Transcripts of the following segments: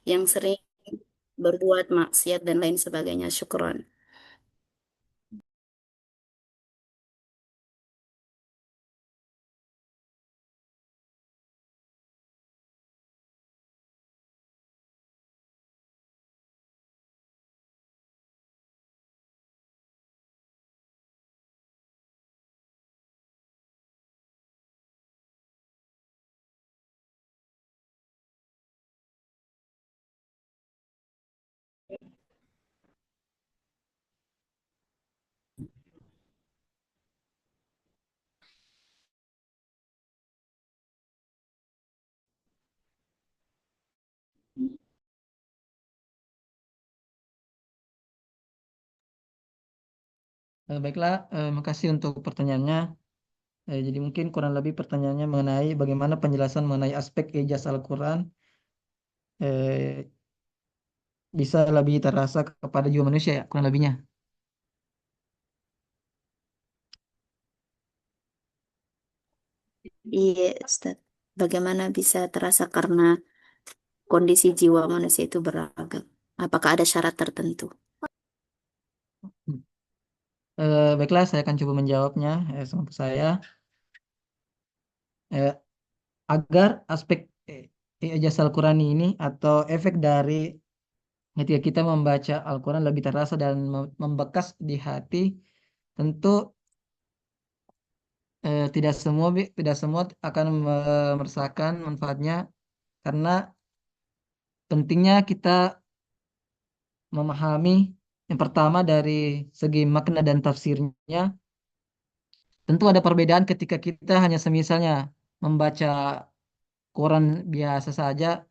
yang sering berbuat maksiat dan lain sebagainya. Syukron. Baiklah, makasih untuk pertanyaannya. Jadi mungkin kurang lebih pertanyaannya mengenai bagaimana penjelasan mengenai aspek ijaz Al-Quran eh, bisa lebih terasa kepada jiwa manusia ya, kurang lebihnya. Iya, Ustaz. Bagaimana bisa terasa karena kondisi jiwa manusia itu beragam? Apakah ada syarat tertentu? Baiklah, saya akan coba menjawabnya semampu saya. Eh, Agar aspek ijaz Al-Quran ini atau efek dari ketika kita membaca Al-Quran lebih terasa dan membekas di hati, tentu tidak semua akan merasakan manfaatnya karena pentingnya kita memahami yang pertama dari segi makna dan tafsirnya. Tentu ada perbedaan ketika kita hanya semisalnya membaca Quran biasa saja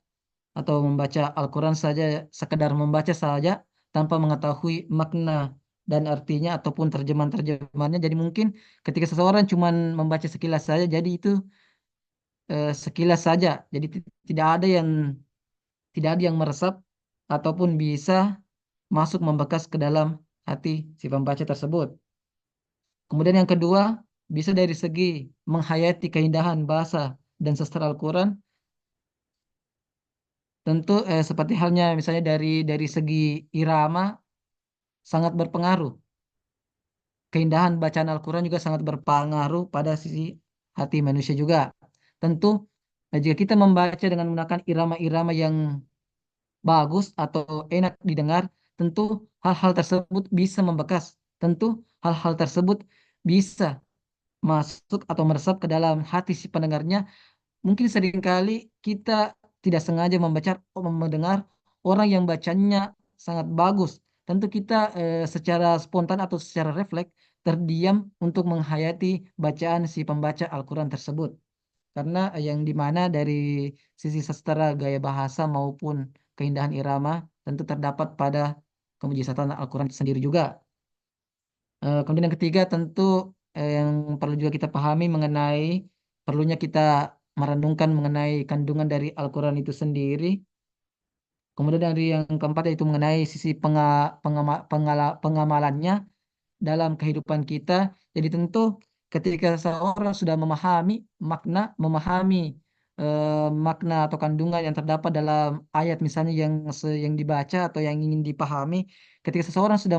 atau membaca Al-Quran saja, sekedar membaca saja tanpa mengetahui makna dan artinya ataupun terjemahan-terjemahannya. Jadi mungkin ketika seseorang cuma membaca sekilas saja, jadi itu sekilas saja. Jadi tidak ada yang meresap ataupun bisa masuk membekas ke dalam hati si pembaca tersebut. Kemudian yang kedua, bisa dari segi menghayati keindahan bahasa dan sastra Al-Quran, tentu seperti halnya misalnya dari segi irama sangat berpengaruh. Keindahan bacaan Al-Quran juga sangat berpengaruh pada sisi hati manusia juga. Tentu jika kita membaca dengan menggunakan irama-irama yang bagus atau enak didengar, tentu hal-hal tersebut bisa membekas. Tentu hal-hal tersebut bisa masuk atau meresap ke dalam hati si pendengarnya. Mungkin seringkali kita tidak sengaja mendengar orang yang bacanya sangat bagus. Tentu kita secara spontan atau secara refleks terdiam untuk menghayati bacaan si pembaca Al-Quran tersebut. Karena yang dimana dari sisi sastra gaya bahasa maupun keindahan irama tentu terdapat pada kemujizatan Al-Quran itu sendiri juga. Kemudian yang ketiga tentu yang perlu juga kita pahami mengenai perlunya kita merenungkan mengenai kandungan dari Al-Quran itu sendiri. Kemudian dari yang keempat yaitu mengenai sisi pengamalannya dalam kehidupan kita. Jadi tentu ketika seorang sudah memahami makna atau kandungan yang terdapat dalam ayat misalnya yang dibaca atau yang ingin dipahami, ketika seseorang sudah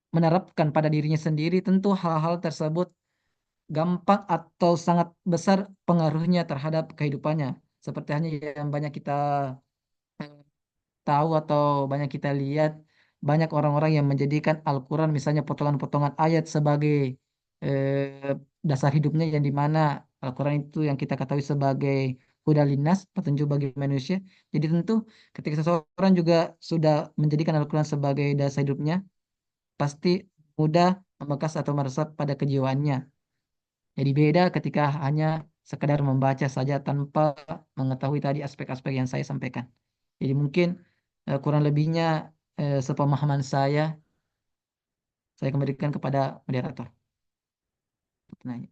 menerapkan pada dirinya sendiri, tentu hal-hal tersebut gampang atau sangat besar pengaruhnya terhadap kehidupannya. Seperti hanya yang banyak kita tahu atau banyak kita lihat, banyak orang-orang yang menjadikan Al-Quran misalnya potongan-potongan ayat sebagai dasar hidupnya yang dimana Al-Quran itu yang kita ketahui sebagai huda linnas, petunjuk bagi manusia. Jadi tentu ketika seseorang juga sudah menjadikan Al-Quran sebagai dasar hidupnya, pasti mudah membekas atau meresap pada kejiwaannya. Jadi beda ketika hanya sekedar membaca saja tanpa mengetahui tadi aspek-aspek yang saya sampaikan. Jadi mungkin kurang lebihnya sepemahaman saya kembalikan kepada moderator. Penanya.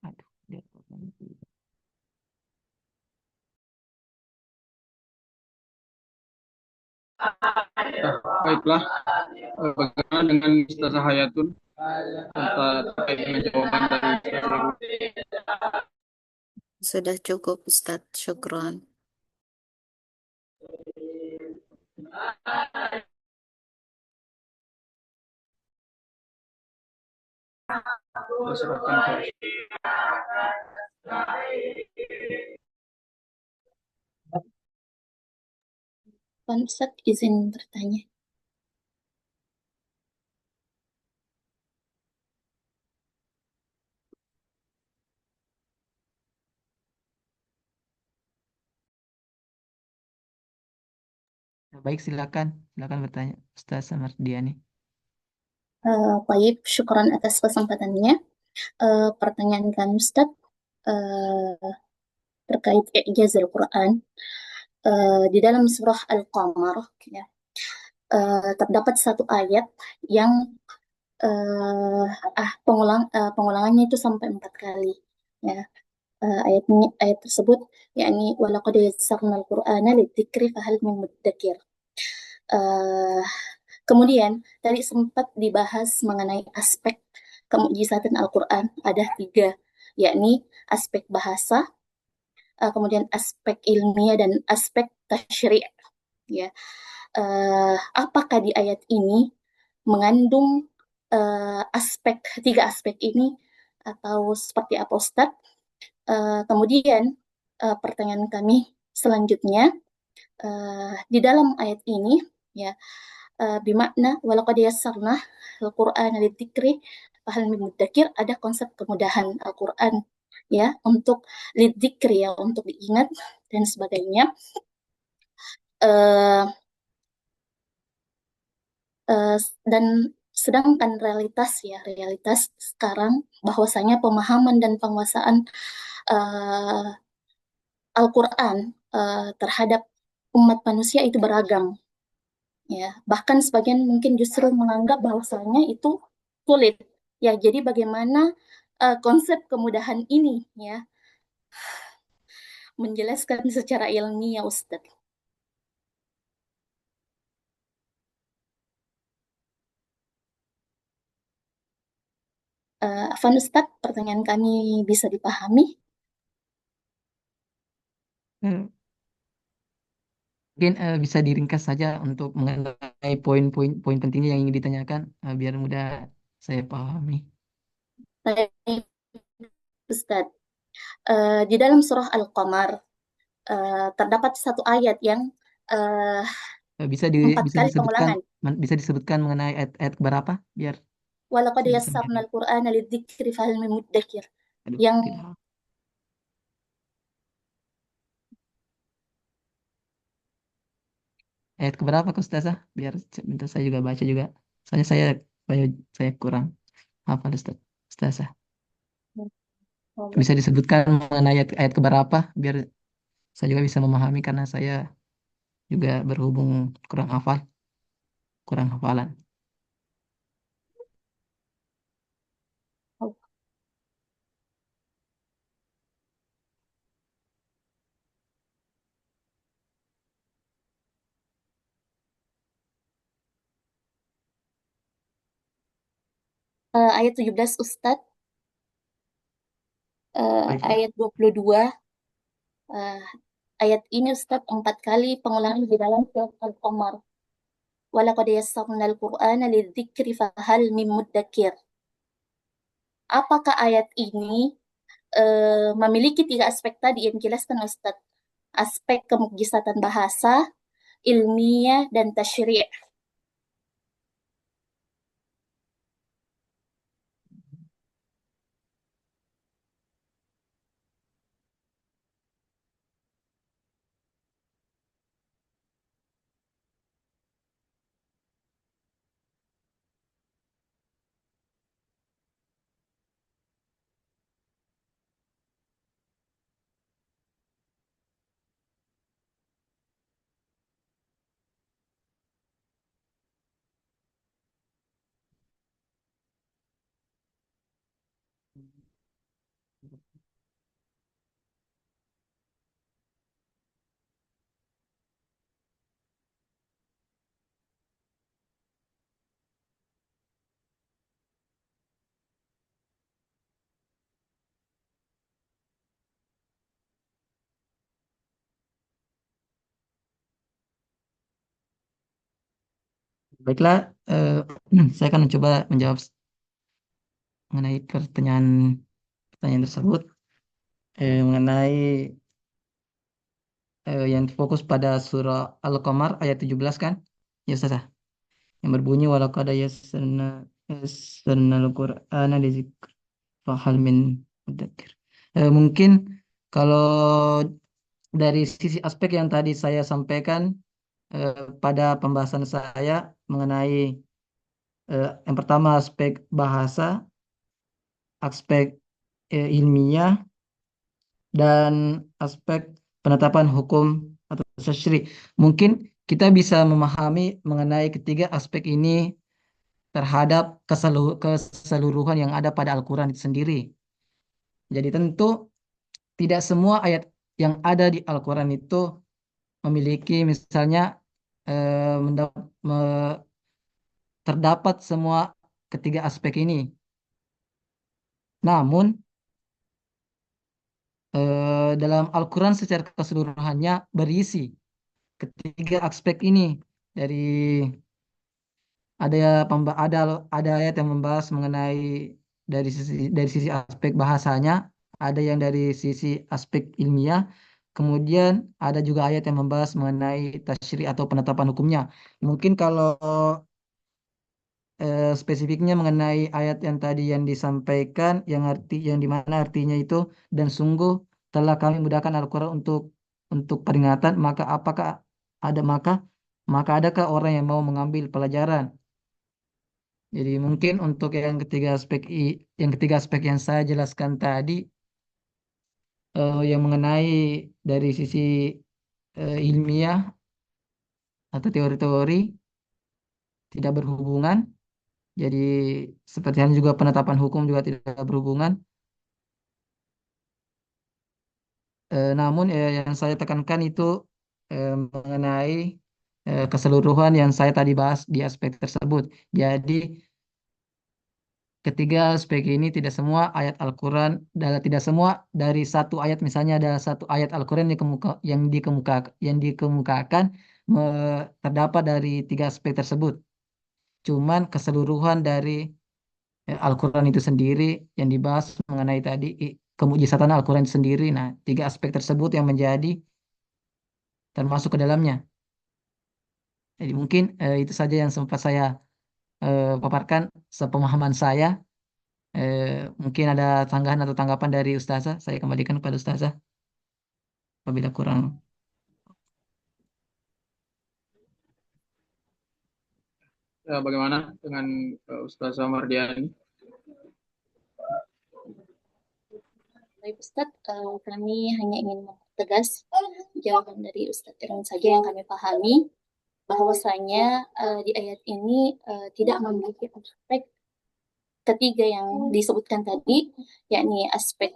Aduh, dia- Baiklah, bagaimana dengan Ustazah Hayatun? terkait dengan jawaban tadi. Sudah cukup, Ustadz. Syukron. Pak Ustadz izin bertanya. Baik, silakan. Silakan bertanya, Ustaz Samardiani. Baik, syukron atas kesempatannya. Pertanyaan kami Ustadz eh, terkait i'jazul Quran. Di dalam surah Al-Qamar ya, terdapat satu ayat yang eh, pengulangannya itu sampai 4 kali. Ya, ayat tersebut yakni walaqad yassarnal Qur'ana lidzikri fahal min muddakir. Eh, Kemudian tadi sempat dibahas mengenai aspek kemujizatan Al-Quran. Ada 3, yakni aspek bahasa, kemudian aspek ilmiah, dan aspek tasyri'. Ya, apakah di ayat ini mengandung aspek 3 aspek ini atau seperti apa Ustaz? Kemudian pertanyaan kami selanjutnya, di dalam ayat ini ya, bimakna walaqad yassarna al-Qur'ana lidzikri fahal min muddakir, ada konsep kemudahan Al-Qur'an ya untuk lidzikri, ya untuk diingat dan sebagainya. Eh, eh, dan sedangkan realitas sekarang bahwasanya pemahaman dan penguasaan eh, Al-Qur'an terhadap umat manusia itu beragam ya, bahkan sebagian mungkin justru menganggap bahwasanya itu sulit ya. Jadi bagaimana konsep kemudahan ini ya menjelaskan secara ilmiah Ustadz. Afan Ustadz, pertanyaan kami bisa dipahami? Hmm, Mungkin bisa diringkas saja untuk mengenai poin-poin pentingnya yang ingin ditanyakan, biar mudah saya pahami. Baik Ustadz, di dalam surah Al-Qamar terdapat satu ayat yang uh, Bisa 4 kali disebutkan, pengulangan. bisa disebutkan mengenai ayat berapa, biar Walaqad saya bisa yassarna mencatat. al-Qur'ana lidzikri fahal min muddakir. Aduh, Yang tidak. Ayat keberapa ke Ustazah? Biar minta saya juga baca juga. Soalnya saya kurang hafal Ustazah. Bisa disebutkan mengenai ayat keberapa biar saya juga bisa memahami karena saya juga berhubung kurang hafal, kurang hafalan. ayat 17 Ustadz, Baik, ayat 22. eh, Ayat ini Ustadz 4 kali pengulangan di dalam surat Al-Qamar. Walaqad yassarnal Qur'ana lidzikri fahal min muddakir. Apakah ayat ini memiliki 3 aspek tadi yang dijelaskan Ustadz? Aspek kemukjizatan bahasa, ilmiah, dan tasyri'. Baiklah, saya akan mencoba menjawab mengenai pertanyaan pertanyaan tersebut, mengenai yang fokus pada surah Al-Qamar ayat 17 kan? Ya, Ustaz. Yang berbunyi walaqad yassarna al-Qur'ana lidzikr fahal min mudzakir. Mungkin kalau dari sisi aspek yang tadi saya sampaikan pada pembahasan saya mengenai yang pertama aspek bahasa, aspek ilmiah, dan aspek penetapan hukum atau syar'i. Mungkin kita bisa memahami mengenai ketiga aspek ini terhadap keseluruhan yang ada pada Al-Quran itu sendiri. Jadi tentu tidak semua ayat yang ada di Al-Quran itu memiliki misalnya terdapat semua ketiga aspek ini. Namun dalam Al-Quran secara keseluruhannya berisi ketiga aspek ini dari ada ada ayat yang membahas mengenai dari sisi aspek bahasanya, ada yang dari sisi aspek ilmiah, kemudian ada juga ayat yang membahas mengenai tasyri atau penetapan hukumnya. Mungkin kalau spesifiknya mengenai ayat yang tadi yang disampaikan, yang dimana artinya itu dan sungguh telah kami mudahkan Al-Quran untuk peringatan, maka apakah ada maka adakah orang yang mau mengambil pelajaran? Jadi mungkin untuk yang ketiga aspek yang saya jelaskan tadi, yang mengenai dari sisi ilmiah atau teori-teori tidak berhubungan. Jadi seperti halnya juga penetapan hukum juga tidak berhubungan. Namun yang saya tekankan itu mengenai keseluruhan yang saya tadi bahas di aspek tersebut. Jadi ketiga aspek ini tidak semua ayat Al-Quran, tidak semua dari satu ayat, misalnya ada satu ayat Al-Quran yang dikemukakan terdapat dari tiga aspek tersebut. Cuman keseluruhan dari Al-Quran itu sendiri yang dibahas mengenai tadi kemujizatan Al-Quran itu sendiri. Nah, tiga aspek tersebut yang menjadi termasuk ke dalamnya. Jadi mungkin itu saja yang sempat saya paparkan sepemahaman saya. Eh, Mungkin ada tanggapan atau tanggapan dari Ustazah. Saya kembalikan kepada Ustazah apabila kurang. Bagaimana dengan Ustazah Mardiani? Baik Ustadz, kami hanya ingin mempertegas jawaban dari Ustadz Irin saja yang kami pahami, bahwasanya di ayat ini tidak memiliki aspek ketiga yang disebutkan tadi, yakni aspek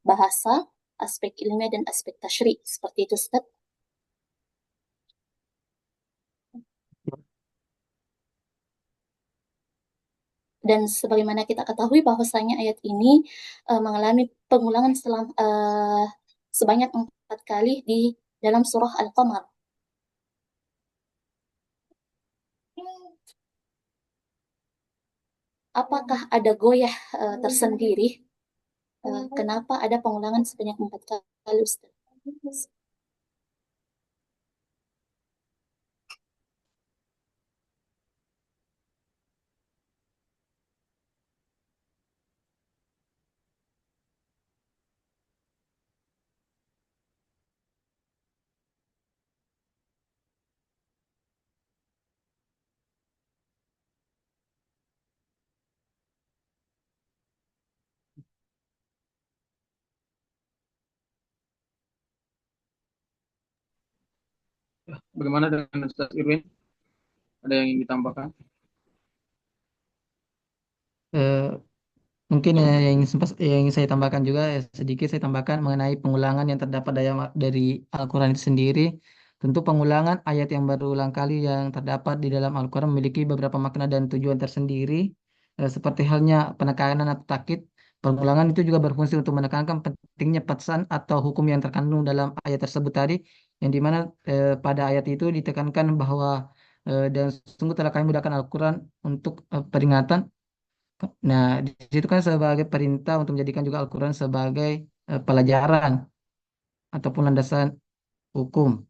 bahasa, aspek ilmiah, dan aspek tasyri. Seperti itu Ustadz. Dan sebagaimana kita ketahui bahwasanya ayat ini mengalami pengulangan sebanyak 4 kali di dalam surah Al-Qamar. Apakah ada goyah tersendiri? Kenapa ada pengulangan sebanyak 4 kali, Ustaz? Bagaimana dengan Ustaz Irwin? Ada yang ingin ditambahkan? Eh, Mungkin yang ingin saya tambahkan juga, sedikit saya tambahkan mengenai pengulangan yang terdapat dari Al-Quran itu sendiri. Tentu pengulangan ayat yang berulang kali yang terdapat di dalam Al-Quran memiliki beberapa makna dan tujuan tersendiri. Seperti halnya penekanan atau takkid, pengulangan itu juga berfungsi untuk menekankan pentingnya pesan atau hukum yang terkandung dalam ayat tersebut tadi, yang dimana pada ayat itu ditekankan bahwa dan sungguh telah kami mudahkan Al-Quran untuk peringatan. Nah, di situ kan sebagai perintah untuk menjadikan juga Al-Quran sebagai pelajaran ataupun landasan hukum.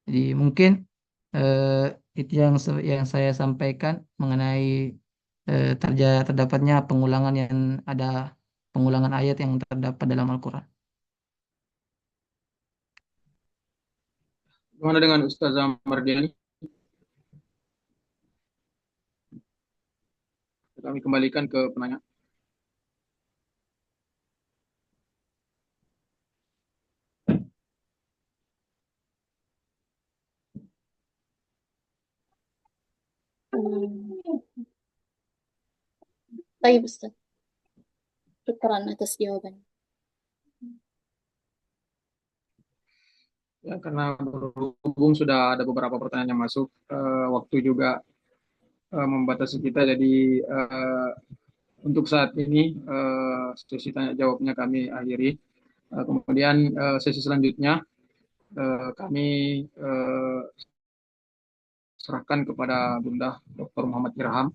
Jadi mungkin eh, itu yang saya sampaikan mengenai terdapatnya pengulangan yang ada pengulangan ayat yang terdapat dalam Al-Quran. Bagaimana dengan Ustazah Mardiani? Kami kembalikan ke penanya. Hmm, Baik, Ustaz. Syukran atas jawaban. Ya, karena berhubung sudah ada beberapa pertanyaan yang masuk, waktu juga membatasi kita, jadi untuk saat ini sesi tanya jawabnya kami akhiri. Kemudian sesi selanjutnya kami eh, serahkan kepada Bunda Dr. Muhammad Irham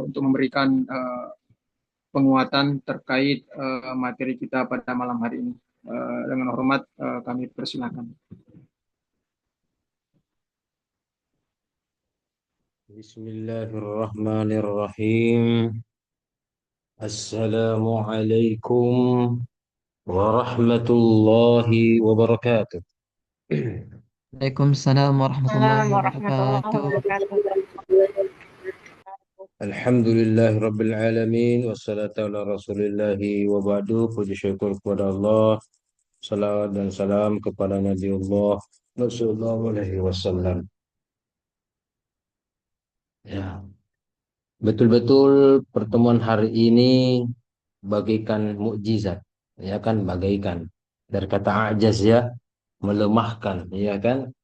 untuk memberikan penguatan terkait materi kita pada malam hari ini. Dengan hormat kami persilakan. Bismillahirrahmanirrahim. Assalamualaikum warahmatullahi wabarakatuh. Waalaikumsalam warahmatullahi Assalamualaikum warahmatullahi wabarakatuh. wabarakatuh. Alhamdulillahi Rabbil Alamin. Wassalatu ala rasulillahi wa ba'du. Puji syukur kepada Allah. Salawat dan salam kepada Nabiullah Sallallahu Alaihi Wasallam. Ya, betul-betul pertemuan hari ini bagaikan mukjizat, ya kan, bagaikan dari kata ajaz ya, melemahkan, ya kan,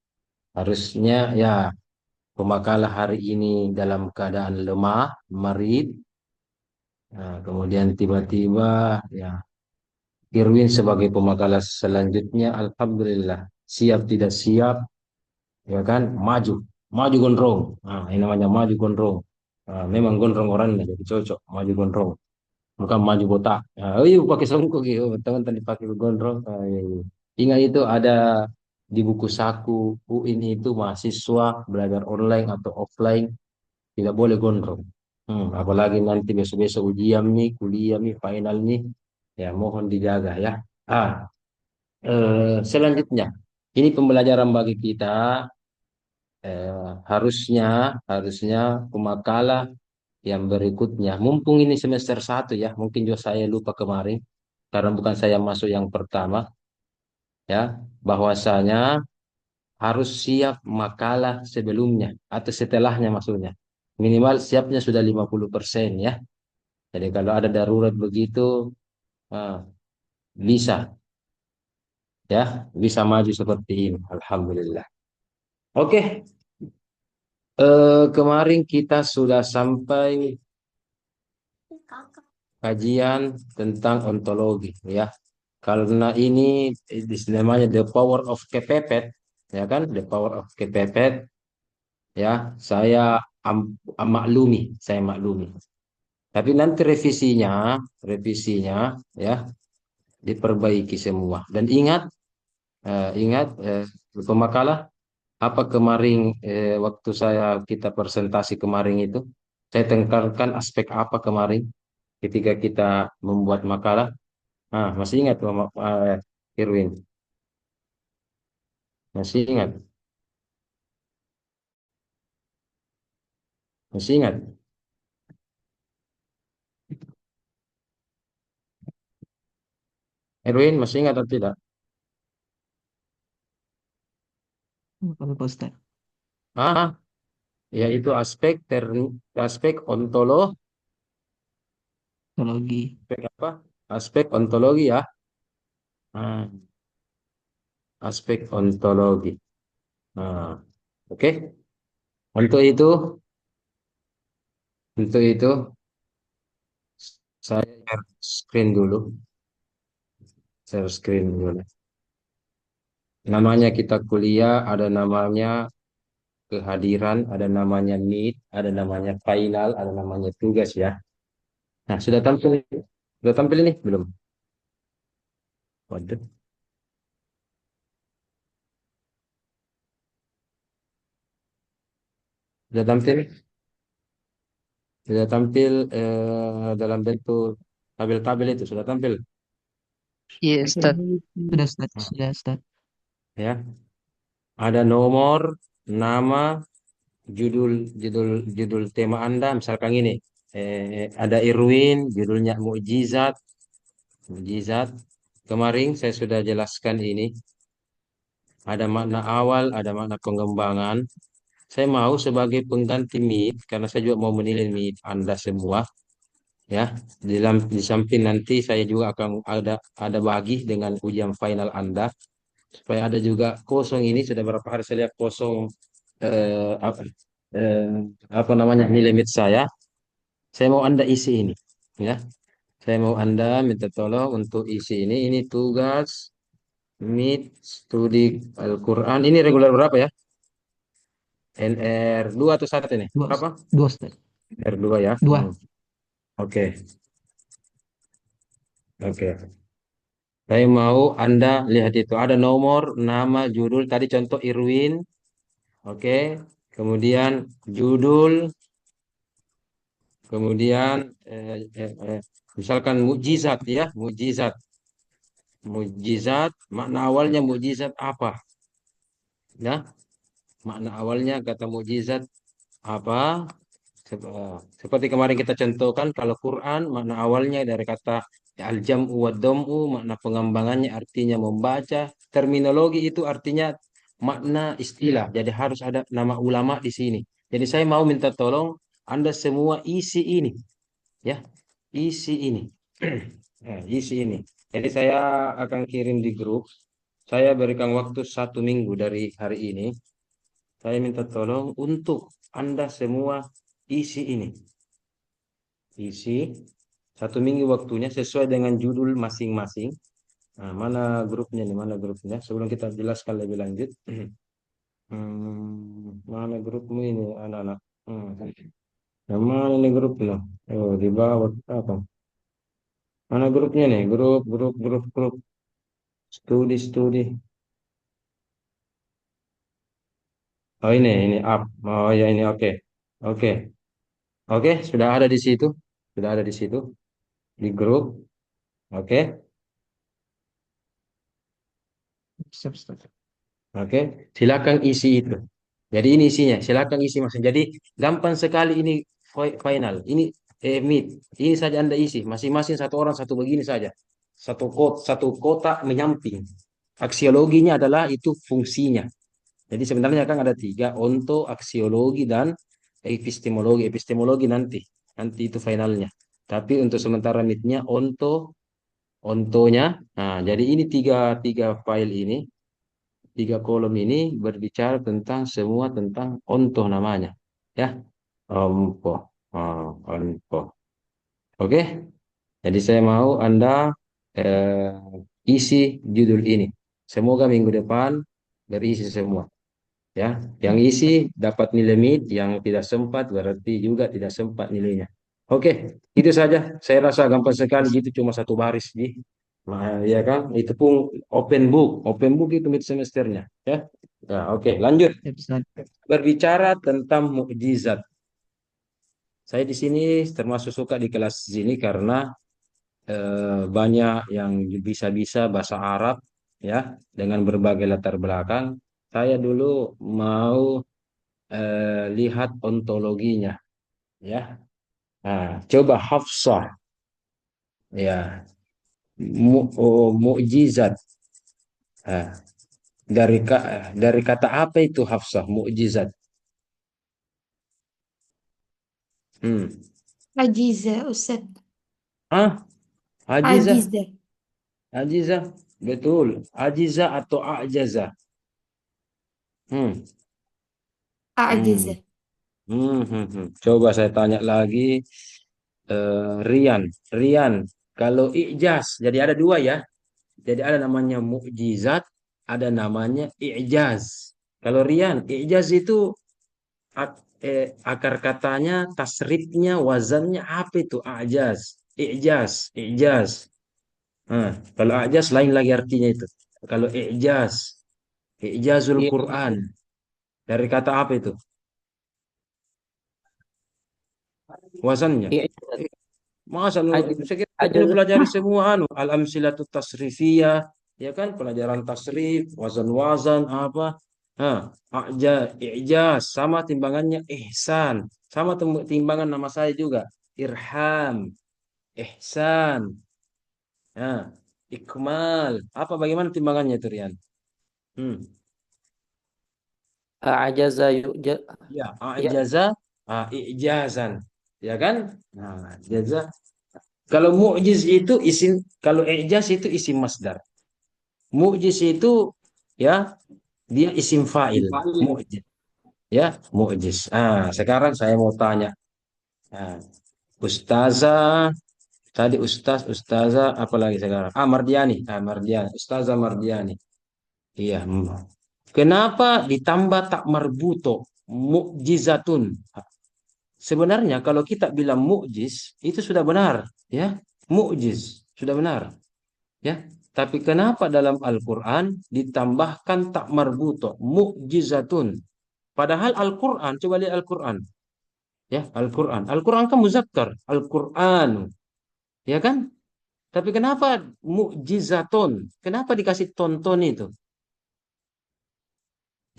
harusnya ya pemakalah hari ini dalam keadaan lemah, marid. Nah, kemudian tiba-tiba ya Irwin sebagai pemakalah selanjutnya, alhamdulillah, siap tidak siap, ya kan, maju, maju gondrong. Nah, ini namanya maju gondrong. Nah, memang gondrong orangnya jadi cocok maju gondrong, bukan maju botak. Nah, oh iya pakai songkok gitu, teman-teman dipakai gondrong. Ah, iya, iya. Ingat itu ada di buku saku UIN itu mahasiswa belajar online atau offline tidak boleh gondrong. Apalagi nanti besok-besok ujian nih, kuliah nih, final nih, ya mohon dijaga ya. Ah, selanjutnya ini pembelajaran bagi kita. Harusnya harusnya pemakalah yang berikutnya. Mumpung ini semester 1 ya, mungkin juga saya lupa kemarin karena bukan saya masuk yang pertama ya, bahwasanya harus siap makalah sebelumnya atau setelahnya maksudnya. Minimal siapnya sudah 50% ya. Jadi kalau ada darurat begitu ah, bisa ya, bisa maju seperti ini. Alhamdulillah. Oke, kemarin kita sudah sampai kajian tentang ontologi ya. Karena ini namanya the power of kepepet, ya kan? The power of kepepet, ya. Saya maklumi. Tapi nanti revisinya, ya, diperbaiki semua. Dan ingat pemakalah apa kemarin waktu kita presentasi kemarin itu, saya tekankan aspek apa kemarin ketika kita membuat makalah. Masih ingat Irwin? Masih ingat? Masih ingat? Erwin, masih ingat atau tidak? Kalau Pak Ustaz, Ah, yaitu aspek ontologi. aspek apa? Aspek ontologi ya. Ah, aspek ontologi. Ah, oke. Untuk itu, untuk itu saya share screen dulu. Share screen dulu. Namanya kita kuliah, ada namanya kehadiran, ada namanya meet, ada namanya final, ada namanya tugas ya. Nah, sudah tampil ini belum? Waduh, sudah tampil, sudah tampil dalam bentuk tabel-tabel itu sudah tampil. Iya, Ustaz. Sudah, Ustaz. Nah, Sudah, Ustaz. ya, ada nomor, nama, judul, judul tema Anda. Misalkan ini, ada Irwin, judulnya Mukjizat, Mukjizat. Kemarin saya sudah jelaskan ini. Ada makna awal, ada makna pengembangan. Saya mau sebagai pengganti MIT, karena saya juga mau menilai MIT Anda semua, ya. Di samping nanti saya juga akan ada bagi dengan ujian final Anda, supaya ada juga kosong ini sudah berapa hari saya lihat kosong apa eh, apa namanya nilai MIT saya. Saya mau Anda isi ini, ya. Saya mau Anda minta tolong untuk isi ini. Ini tugas MIT studi Al-Quran. Ini reguler berapa ya? NR2 atau satu ini? Dua, Berapa? dua, Ustaz. R2 ya. Dua. Oke, oke. Saya mau Anda lihat itu. Ada nomor, nama, judul. Tadi contoh Irwin. Oke. Kemudian judul. Kemudian misalkan mukjizat ya. Mukjizat. Mukjizat. Makna awalnya mukjizat apa? Ya. Makna awalnya kata mukjizat apa? Seperti kemarin kita contohkan, kalau Quran makna awalnya dari kata al-jam'u wa dom'u, makna pengembangannya artinya membaca, terminologi itu artinya makna istilah. Jadi harus ada nama ulama di sini. Jadi saya mau minta tolong Anda semua isi ini, ya, isi ini. Isi ini. Jadi saya akan kirim di grup. Saya berikan waktu 1 minggu dari hari ini. Saya minta tolong untuk Anda semua isi ini. Isi 1 minggu waktunya sesuai dengan judul masing-masing. Nah, mana grupnya nih? Mana grupnya? Sebelum kita jelaskan lebih lanjut. Mana grupmu ini anak-anak? Hmm. Yang mana nih grupnya? Oh, di bawah apa? Mana grupnya nih? Grup. Studi. Oh ini up. Oh ya ini oke. Oke. Oke, sudah ada di situ. Sudah ada di situ di grup. Oke. Siap, Ustaz. Oke, silakan isi itu. Jadi ini isinya, silakan isi masing. Jadi gampang sekali ini final. Ini meet. Ini saja Anda isi. Masing-masing satu orang satu begini saja. Satu kotak menyamping. Aksiologinya adalah itu fungsinya. Jadi sebenarnya kan ada tiga, onto, aksiologi, dan epistemologi. Epistemologi nanti itu finalnya. Tapi untuk sementara meetnya ontonya. Nah, jadi ini tiga file ini. 3 kolom ini berbicara tentang semua tentang ontoh namanya, ya, ompo, onpo. Oke, jadi saya mau Anda isi judul ini. Semoga minggu depan berisi semua, ya. Yang isi dapat nilai mid, yang tidak sempat berarti juga tidak sempat nilainya. Oke, itu saja. Saya rasa gampang sekali gitu, cuma satu baris, nah, ya kan? Itu pun open book itu mid semesternya, ya. Nah, oke, lanjut. Siap, Ustaz. Berbicara tentang mukjizat. Saya di sini termasuk suka di kelas sini karena banyak yang bisa-bisa bahasa Arab, ya, dengan berbagai latar belakang. Saya dulu mau lihat ontologinya, ya. Nah, coba Hafsah, ya, mukjizat. Nah, dari kata apa itu Hafsah, mukjizat? Hmm. عجيزة أستاذ. Ah, ajizah, عجيزة. ajizah, betul. Ajizah atau ajaza? Hmm. Hmm. أعجزة. Coba saya tanya lagi, Rian, Rian. Kalau ijaz, jadi ada dua ya. Jadi ada namanya mukjizat, ada namanya i'jaz. Kalau Rian, i'jaz itu akar katanya, tasrifnya, wazannya apa itu? A'jaz, i'jaz, i'jaz. Nah, kalau a'jaz lain lagi artinya itu. Kalau i'jaz, i'jazul Iya, Quran. Dari kata apa itu? Wazannya. iya, Eh, Masa lu, aja saya kira kita aja ini pelajari semua al-amsilatut tasrifiyah, ya kan? Pelajaran tasrif, wazan-wazan apa? Nah, i'jaz sama timbangannya ihsan, sama timbangan nama saya juga. Irham, ihsan, nah, ikmal. Apa bagaimana timbangannya itu, Rian? Hmm. ajaza yuja. Ya, Ya, ajaza, ijazan. Ya kan? Nah, jaza. Kalau mu'jiz itu isim, kalau ijaz itu isim masdar. Mu'jiz itu ya dia isim fa'il. infa'il. Mu'jiz. Ya, mu'jiz. Sekarang saya mau tanya. Nah, Ustazah, tadi Ustazah, apa lagi sekarang? Mardiani. Mardiani. Ustazah Mardiani. Iya. Kenapa ditambah tak marbuto? Mu'jizatun. Sebenarnya kalau kita bilang mukjiz itu sudah benar, ya. Mukjiz sudah benar, ya. Tapi kenapa dalam Al-Qur'an ditambahkan tak marbuto, mukjizatun? Padahal Al-Qur'an, coba lihat Al-Qur'an, ya, Al-Qur'an. Al-Qur'an kan muzakkar, Al-Qur'an, ya kan? Tapi kenapa mukjizatun? Kenapa dikasih tonton itu?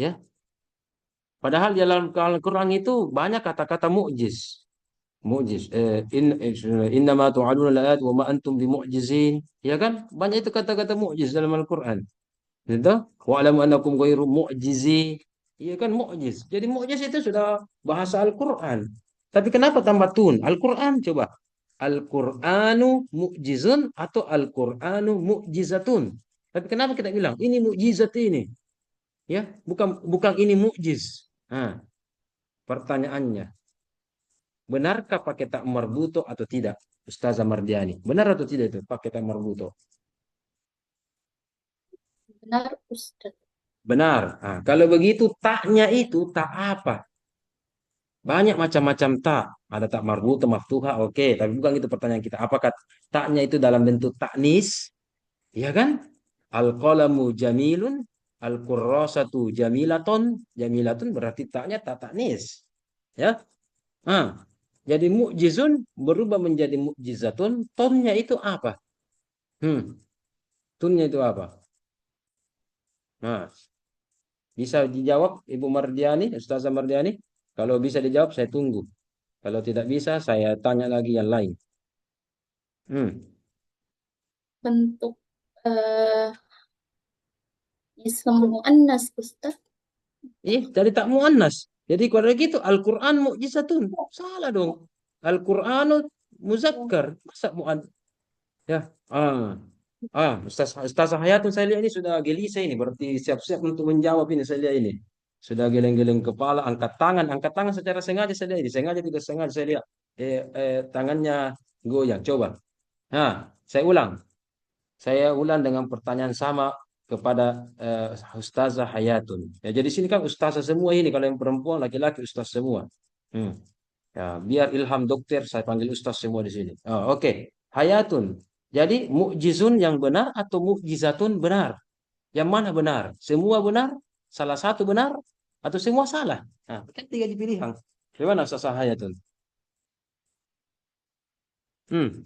Ya, padahal di dalam Al-Qur'an itu banyak kata-kata mukjiz. Mu'jiz. Innama tu'aduna la'at wa ma antum bimu'jizin. Ya kan? Banyak itu kata-kata mu'jiz dalam Al-Quran. Gitu? Wa'lamu annakum ghairu mu'jizi. Iya kan mu'jiz. Jadi mu'jiz itu sudah bahasa Al-Quran. Tapi kenapa tambah tun? Al-Quran coba. Al-Quranu mu'jizun atau Al-Quranu mu'jizatun. Tapi kenapa kita bilang ini mu'jizat ini? Ya, bukan bukan ini mu'jiz. Nah, pertanyaannya, benarkah pakai tak marbuto atau tidak? Ustazah Mardiani. Benar atau tidak itu pakai tak marbuto? Benar, Ustadz. Benar. Kalau begitu taknya itu tak apa? Banyak macam-macam tak. Ada tak marbuto, maftuha, oke. Tapi bukan itu pertanyaan kita. Apakah taknya itu dalam bentuk taknis? Ya kan? Al-qalamu jamilun, al-kurrasatu jamilaton. Jamilatun berarti taknya tak taknis. Ya. Ah, jadi mukjizun berubah menjadi mukjizatun. Tonnya itu apa? Hmm, tunnya itu apa? Nah, bisa dijawab Ibu Mardiani, Ustazah Mardiani? Kalau bisa dijawab, saya tunggu. Kalau tidak bisa, saya tanya lagi yang lain. Hmm. Bentuk eh isim muannas, Ustadz. Jadi tak muannas. Jadi kalau gitu Al-Quran mukjizatun. Salah dong. Al-Quranu muzakkar. Masa muan? Ya. Ustaz Hayatun saya lihat ini sudah gelisah ini. Berarti siap-siap untuk menjawab ini saya lihat ini. Sudah geleng-geleng kepala, angkat tangan secara sengaja saya lihat ini. Sengaja tidak sengaja saya lihat. Tangannya goyang. Coba. Nah, saya ulang. Saya ulang dengan pertanyaan sama kepada Ustazah Hayatun. Ya, jadi sini kan ustazah semua ini. Kalau yang perempuan, laki-laki ustaz semua. Hmm. Ya, biar ilham dokter, saya panggil ustaz semua di sini. Oke. Hayatun. Jadi mukjizun yang benar atau mukjizatun benar? Yang mana benar? Semua benar? Salah satu benar? Atau semua salah? Nah, kan tiga pilihan. Gimana Ustazah Hayatun? Hmm.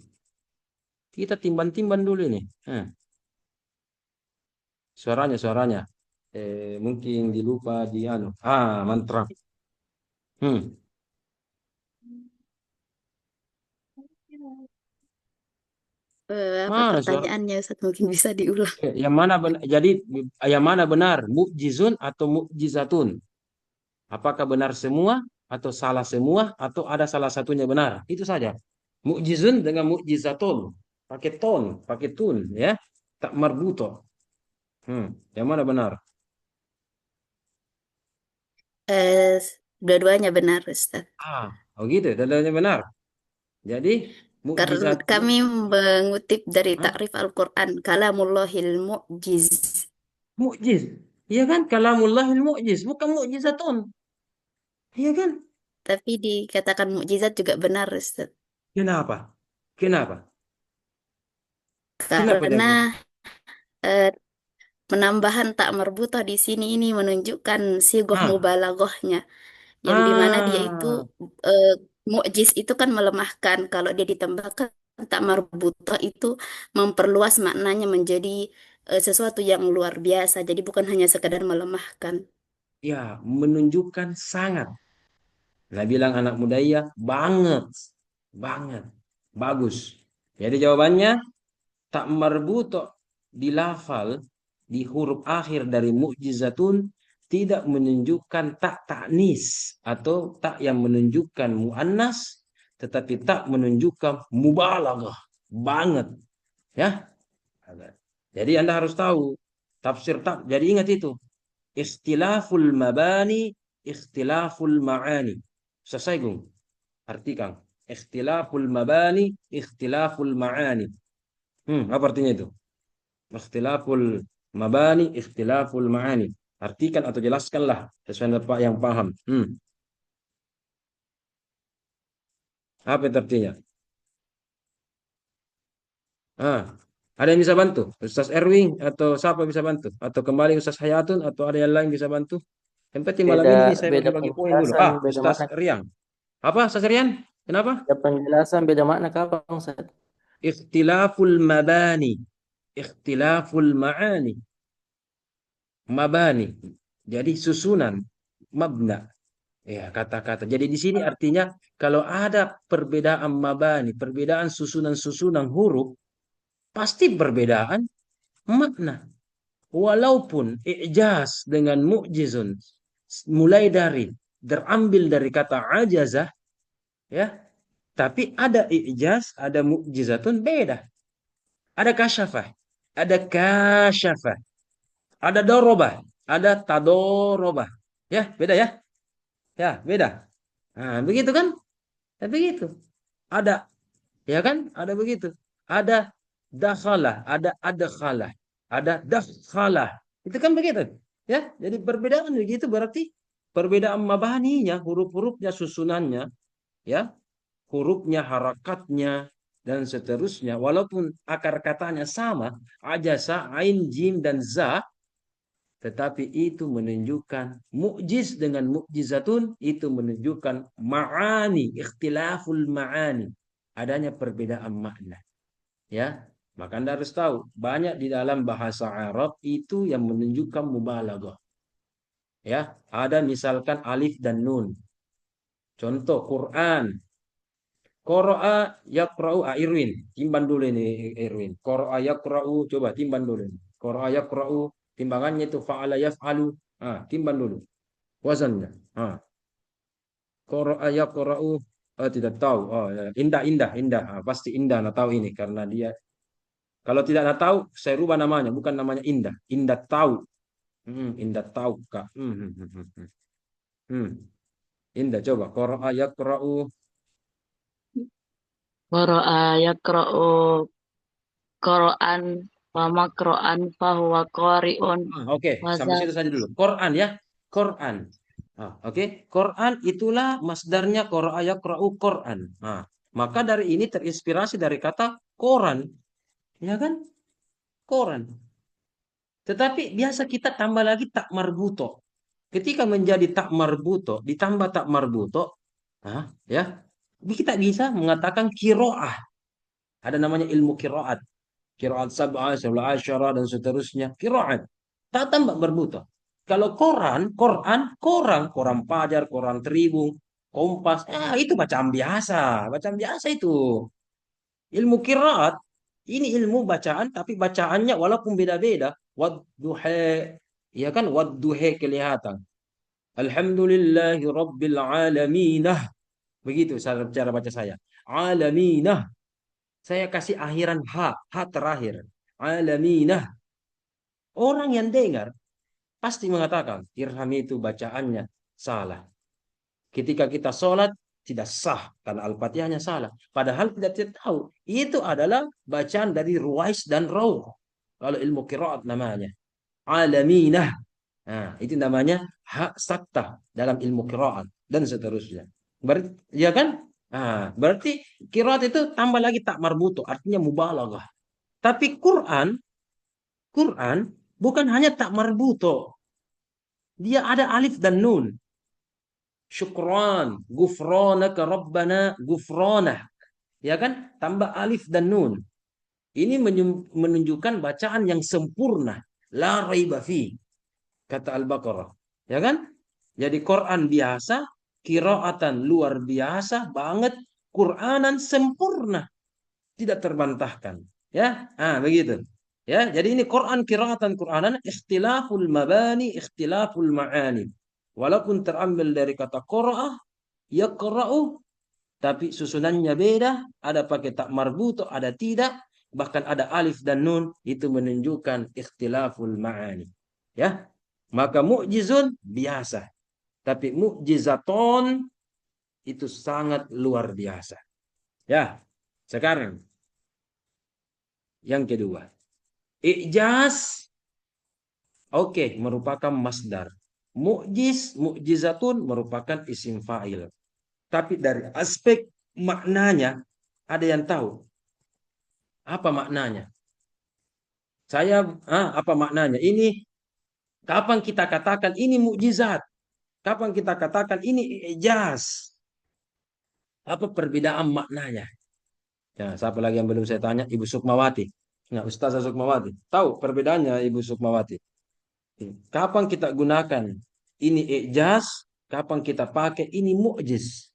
Kita timbang-timbang dulu ini. Suaranya. Mungkin dilupa di anu. Mantra. Hmm. Apa Mana suara? pertanyaannya Ustaz? Mungkin bisa diulang. Yang mana benar? Jadi yang mana benar? Mukjizun atau mukjizatun? Apakah benar semua atau salah semua atau ada salah satunya benar? Itu saja. Mukjizun dengan mukjizatun. Pakai ton, pakai tun, ya. Tak marbuto. Yang mana benar? Eh, Dua-duanya benar Ustaz. Gitu. Dalilnya benar. Jadi Karena mukjizatun. kami mengutip dari Hah? takrif Al-Quran, kalamullahil mu'jiz. Mu'jiz. Iya kan? Kalamullahil mu'jiz. Bukan mu'jizatun. Iya kan? Tapi dikatakan mukjizat juga benar, Ustaz. Kenapa? Kenapa? Kenapa Karena demikian? eh, penambahan tak marbutoh di sini ini menunjukkan sigoh Ah, mubalaghahnya, yang dimana dia itu ah, eh, mukjiz itu kan melemahkan. Kalau dia ditambahkan tak marbutoh itu memperluas maknanya menjadi sesuatu yang luar biasa. Jadi bukan hanya sekedar melemahkan. ya, menunjukkan sangat. Nah, bilang anak muda iya, banget. Banget. Bagus. Jadi jawabannya, tak marbuto di lafal, di huruf akhir dari mukjizatun, tidak menunjukkan tak taknis atau tak yang menunjukkan muannas, tetapi tak menunjukkan mubalaghah, banget, ya. Jadi Anda harus tahu tafsir tak. Jadi ingat itu, ikhtilaful mabani, ikhtilaful ma'ani. Selesai, Gung. Artikan ikhtilaful mabani, ikhtilaful ma'ani. Apa artinya itu? Ikhtilaful mabani, ikhtilaful ma'ani. Artikan atau jelaskanlah sesuai dengan Pak yang paham. Apa itu artinya? Ah, ada yang bisa bantu? Ustaz Erwin atau siapa bisa bantu? Atau kembali Ustaz Hayatun atau ada yang lain bisa bantu? Yang penting malam Beda ini nih saya beda bagi-bagi poin dulu. penjelasan, beda Ustaz makna. Rian. Apa Ustaz Rian? Kenapa? Beda penjelasan, beda makna kapan, Ustaz? Ikhtilaful mabani, ikhtilaful ma'ani. Mabani. Jadi susunan, mabna. Ya, kata-kata. Jadi di sini artinya kalau ada perbedaan mabani, perbedaan susunan-susunan huruf, pasti perbedaan makna. Walaupun i'jaz dengan mu'jizun mulai dari terambil dari kata ajazah, ya, tapi ada i'jaz, ada mu'jizatun beda. Ada kasyafah, ada kasyafah, ada dorobah, ada tadorobah. Ya, beda ya? Ya, beda. Nah, begitu kan? Ya, begitu. Ada, ya kan? Ada begitu. Ada dakhalah, ada adkhalah, ada dakhalah. Itu kan begitu. Ya, jadi perbedaan begitu berarti perbedaan mabaninya, huruf-hurufnya, susunannya, ya, hurufnya, harakatnya, dan seterusnya. Walaupun akar katanya sama, ajasa, ain, jim, dan za, tetapi itu menunjukkan mukjiz dengan mukjizatun, itu menunjukkan ma'ani, ikhtilaful ma'ani. Adanya perbedaan makna. Ya, maka Anda harus tahu, banyak di dalam bahasa Arab itu yang menunjukkan mubalaghah. Ya, ada misalkan alif dan nun. Contoh Quran. Qara'a yaqra'u Irwin. Timban dulu ini Irwin. Qara'a yaqra'u, coba timban dulu ini. Qara'a yaqra'u, timbangannya itu fa'ala yaf'alu. Timban dulu. Wazannya. Qara'a yaqra'u, tidak tahu. Ya. Indah, indah, indah. Pasti indah nah tahu ini karena dia. Kalau tidak nak tahu, saya rubah namanya, bukan namanya indah. Indah tahu. Indah tahu, Kak. Indah coba. Qara'a yaqra'u. Qara'a yaqra'u Qur'an wa maqra'an fahuwa qari'un Oke, sampai situ saja dulu. Quran ya, Quran. Oke, Quran itulah masdarnya qara'a yaqra'u Quran. Maka dari ini terinspirasi dari kata koran, ya kan? Koran. Tetapi biasa kita tambah lagi tak marbuto. Ketika menjadi tak marbuto, ditambah tak marbuto, ya, kita bisa mengatakan kiroah. Ada namanya ilmu kiroat. Kiroat sab'ah, sab'ah asyara, dan seterusnya. Kiroat. Tak tambah marbuto. Kalau koran, Quran, koran Fajar, koran Tribun, Kompas, itu bacaan biasa. Bacaan biasa itu. Ilmu kiraat, ini ilmu bacaan, tapi bacaannya walaupun beda-beda. Wadduhe, ya kan? Wadduhe kelihatan. Alhamdulillahi Rabbil Alaminah. Begitu cara baca saya. Alaminah. Saya kasih akhiran ha terakhir. Alaminah. Orang yang dengar pasti mengatakan, Irham itu bacaannya salah. Ketika kita sholat, tidak sah. Karena Al-Fatihahnya salah. Padahal tidak tahu. Itu adalah bacaan dari Ruwais dan Rauh. Kalau ilmu qiraat namanya. alaminah. Nah, itu namanya hak saktah dalam ilmu qiraat dan seterusnya. Berarti, ya kan? Nah, berarti qiraat itu tambah lagi tak marbuto, artinya mubalaghah. Tapi Quran bukan hanya tak marbuto. Dia ada alif dan nun. Syukran, gufranaka rabbana, gufranah. Ya kan? Tambah alif dan nun. Ini menunjukkan bacaan yang sempurna. La raiba fi. Kata Al-Baqarah. Ya kan? Jadi Quran biasa, qiraatan luar biasa banget, Quranan sempurna, tidak terbantahkan. Ya, begitu. Ya, jadi ini Quran qiraatan Quranan ikhtilaful mabani, ikhtilaful ma'ani. Walaupun terambil dari kata qira'ah, yaqra'u, tapi susunannya beda, ada pakai tak marbuto, ada tidak, bahkan ada alif dan nun, itu menunjukkan ikhtilaful ma'ani. Ya, maka mu'jizun biasa, tapi mu'jizaton itu sangat luar biasa. Ya, sekarang yang kedua, ijaz, oke, merupakan masdar. Mu'jizatun merupakan isim fa'il. Tapi dari aspek maknanya, ada yang tahu apa maknanya? Apa maknanya? Ini kapan kita katakan ini mukjizat? Kapan kita katakan ini ijaz? Apa perbedaan maknanya? Ya, siapa lagi yang belum saya tanya? Ibu Sukmawati. Nah, Ustazah Sukmawati. Tahu perbedaannya Ibu Sukmawati? Kapan kita gunakan ini ijaz? Kapan kita pakai ini mukjiz?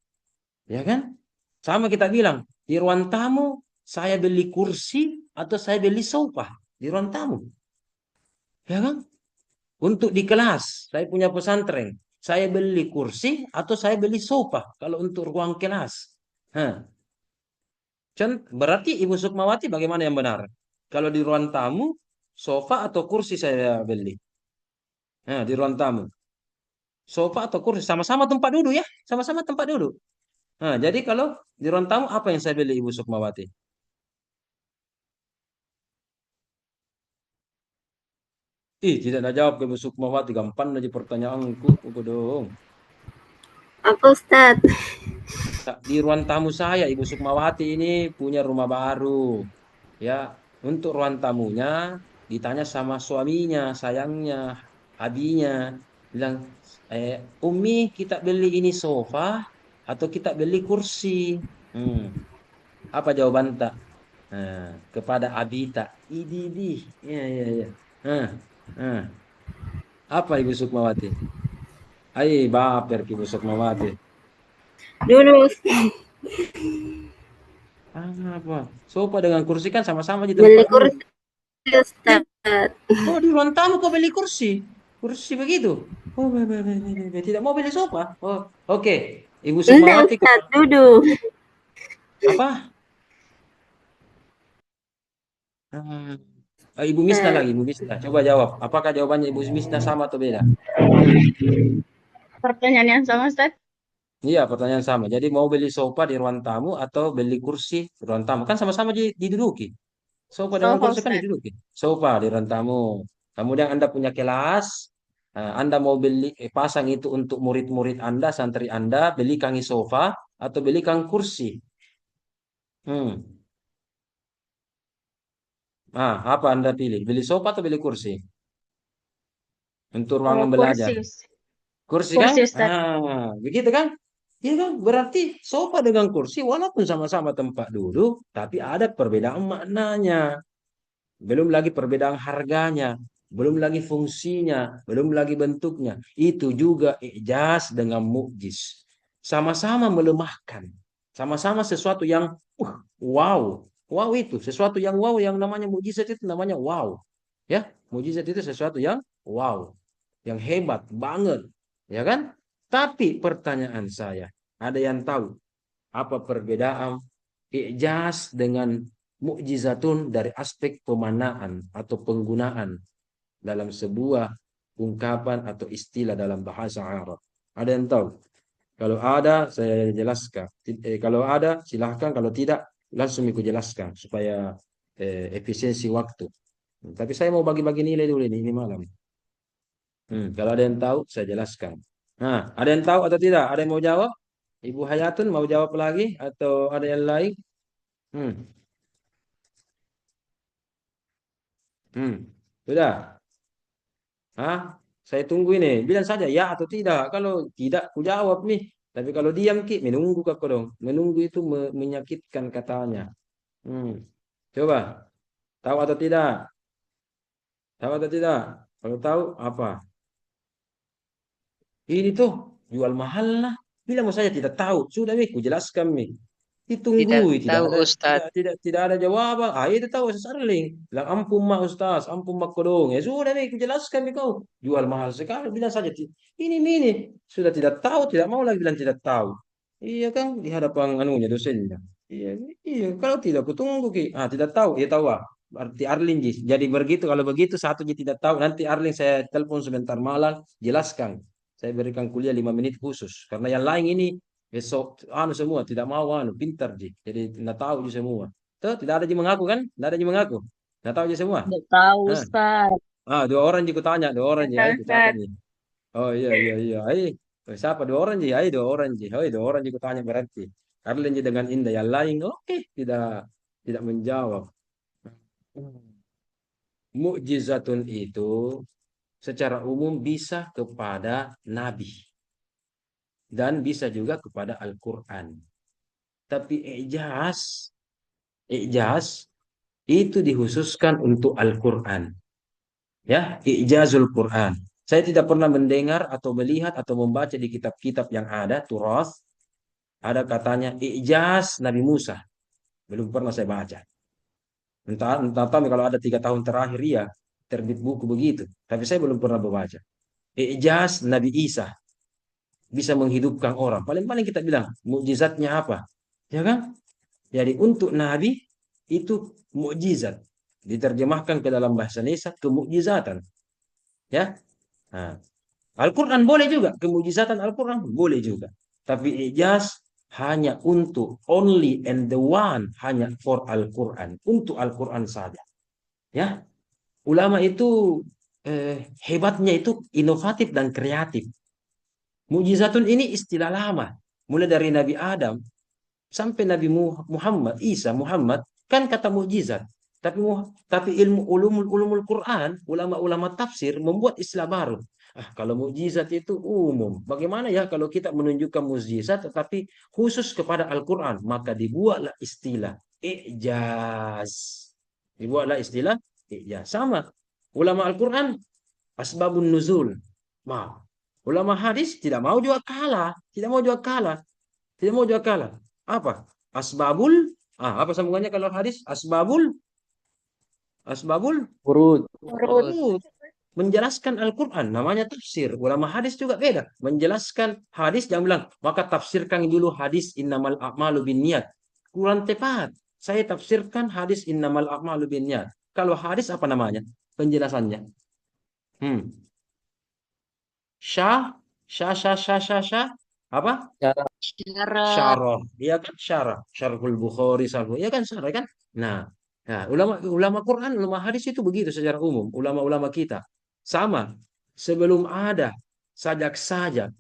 Ya kan? Sama kita bilang, di ruang tamu saya beli kursi atau saya beli sofa di ruang tamu. Ya kan? Untuk di kelas, saya punya pesantren, saya beli kursi atau saya beli sofa kalau untuk ruang kelas. Hah. Berarti Ibu Sukmawati bagaimana yang benar? Kalau di ruang tamu, sofa atau kursi saya beli? Nah, di ruang tamu. Sofa atau kursi, sama-sama tempat duduk ya, sama-sama tempat duduk. Nah, jadi kalau di ruang tamu apa yang saya beli Ibu Sukmawati? Tidak ada jawab ke Ibu Sukmawati, gampang aja pertanyaanku, dong. Apa Ustaz? Di ruang tamu saya, Ibu Sukmawati ini punya rumah baru. Ya, untuk ruang tamunya ditanya sama suaminya, sayangnya, abinya, bilang, Umi kita beli ini sofa atau kita beli kursi? Apa jawaban tak? Kepada Abita, ididi, ya. Nah, nah. Apa Ibu Sukmawati? Baper Ibu Sukmawati. Dulu Apa? Sofa dengan kursi kan sama-sama di beli tempat duduk. kursi Ustaz. Oh, di ruang tamu kau beli kursi? Kursi begitu? Oh, tidak mau beli sofa? Oh, oke. Ibu Enggak Sukmawati Ustaz, duduk. apa? Ibu Misna lagi, Ibu Misna. Coba jawab. Apakah jawabannya Ibu Misna sama atau beda? Pertanyaan yang sama, Ustaz. Iya, pertanyaan sama. Jadi mau beli sofa di ruang tamu atau beli kursi di ruang tamu? Kan sama-sama diduduki. Sofa dengan Sofa, kursi kan Ustaz. diduduki. Sofa di ruang tamu. Kemudian Anda punya kelas, Anda mau beli pasang itu untuk murid-murid Anda, santri Anda, belikan sofa atau belikan kursi. Apa Anda pilih? Beli sofa atau beli kursi? Untuk ruangan belajar. Kursi. Kursi kan? Kursi, Ustaz. Begitu kan? Iya kan? Berarti sofa dengan kursi walaupun sama-sama tempat duduk, tapi ada perbedaan maknanya. Belum lagi perbedaan harganya, belum lagi fungsinya, belum lagi bentuknya. Itu juga ijaz dengan mukjiz. Sama-sama melemahkan. Sama-sama sesuatu yang wow. Wow itu sesuatu yang wow, yang namanya mukjizat itu namanya wow. Ya, mukjizat itu sesuatu yang wow, yang hebat banget, ya kan? Tapi pertanyaan saya, ada yang tahu apa perbedaan ijaz dengan mukjizatun dari aspek pemanaan atau penggunaan dalam sebuah ungkapan atau istilah dalam bahasa Arab? Ada yang tahu? Kalau ada, saya jelaskan. Kalau ada, silahkan. Kalau tidak, langsung ikut jelaskan supaya efisiensi waktu. Tapi saya mau bagi-bagi nilai dulu ini malam. Kalau ada yang tahu, saya jelaskan. Nah, ada yang tahu atau tidak? Ada yang mau jawab? Ibu Hayatun mau jawab lagi atau ada yang lain? Hmm. Sudah. Hah? Saya tunggu ini. Bilang saja ya atau tidak. Kalau tidak, ku jawab nih. Tapi kalau diam, Ki, menunggu kau dong. Menunggu itu menyakitkan katanya. Hmm. Coba. Tahu atau tidak? Tahu atau tidak? Kalau tahu, apa? Ini tuh jual mahal lah. Bilang saja tidak tahu. Sudah nih, ku jelaskan nih. Tidak Ditunggui, tidak tahu ada Ustadz. tidak ada jawaban. Ah, itu tahu Sarling. Bilang ampun mak Ustaz, ampun mak kodong. Ya sudah nih, ku jelaskan nih kau. Jual mahal sekali, bilang saja ini. Sudah tidak tahu, tidak mau lagi bilang tidak tahu. Iya kan di hadapan anunya dosennya. Iya, iya. Kalau tidak, ku tunggu Ki. Ah, tidak tahu, ya tahu ah. Berarti Arlin Ji. Jadi begitu, kalau begitu satu Ji tidak tahu. Nanti Arlin saya telepon sebentar malam, jelaskan. Saya berikan kuliah 5 menit khusus. Karena yang lain ini besok anu semua tidak mau anu pintar Ji. Jadi tidak tahu je semua. Tuh, tidak ada Ji mengaku kan? Tidak ada Ji mengaku. Tidak tahu je semua. Tidak tahu Hah. Ustadz. Ah, 2 orang Ji kutanya, 2 orang Tidak Ji. tahu Ayo ku catat Ustadz. nih. Oh iya iya iya. Ayo. Oh, siapa 2 orang Ji? Ayo 2 orang Ji. Oh, 2 orang Ji kutanya berarti. Arlen Ji dengan Indah yang lain. Oke, tidak menjawab. Mukjizatun itu secara umum bisa kepada nabi dan bisa juga kepada Al-Qur'an. Tapi ijaz itu dikhususkan untuk Al-Quran. Ya, ijazul Quran. Saya tidak pernah mendengar atau melihat atau membaca di kitab-kitab yang ada, turas, ada katanya ijaz Nabi Musa. Belum pernah saya baca. Entah tapi kalau ada 3 tahun terakhir ya terbit buku begitu. Tapi saya belum pernah membaca. Ijaz Nabi Isa bisa menghidupkan orang. Paling-paling kita bilang mukjizatnya apa? Ya kan? Jadi untuk Nabi itu mukjizat. Diterjemahkan ke dalam bahasa Indonesia kemukjizatan. Ya. Nah, Al-Quran boleh juga. Kemukjizatan Al-Quran boleh juga. Tapi ijaz hanya untuk only and the one. Hanya for Al-Quran. Untuk Al-Quran saja. Ya. Ulama itu hebatnya itu inovatif dan kreatif. Mukjizatun ini istilah lama. Mulai dari Nabi Adam sampai Nabi Muhammad, Isa Muhammad, kan kata mukjizat. Tapi ilmu ulumul Quran, ulama-ulama tafsir membuat istilah baru. Ah, kalau mukjizat itu umum. Bagaimana ya kalau kita menunjukkan mukjizat tetapi khusus kepada Al-Quran, maka dibuatlah istilah ijaz. Dibuatlah istilah ijaz. Sama. Ulama Al-Quran asbabun nuzul. Mau. Ulama hadis tidak mau juga kalah, tidak mau juga kalah. Tidak mau juga kalah. Apa? Asbabul. Apa sambungannya kalau hadis? Asbabul Urut. Urut. wurud. Menjelaskan Al-Quran. Namanya tafsir. Ulama hadis juga beda. Menjelaskan hadis, jangan bilang, maka tafsirkan dulu hadis innamal a'malu binniyat. Kurang tepat. Saya tafsirkan hadis innamal a'malu binniyat. Kalau hadis apa namanya? Penjelasannya. Hmm. Syah, syah. Apa? Cara Syarat. Syarah, iya kan syarah, syarhul Bukhari, iya kan syarah kan. Nah, nah ulama Quran, ulama hadis itu begitu secara umum. Ulama-ulama kita sama. Sebelum ada sajak-sajak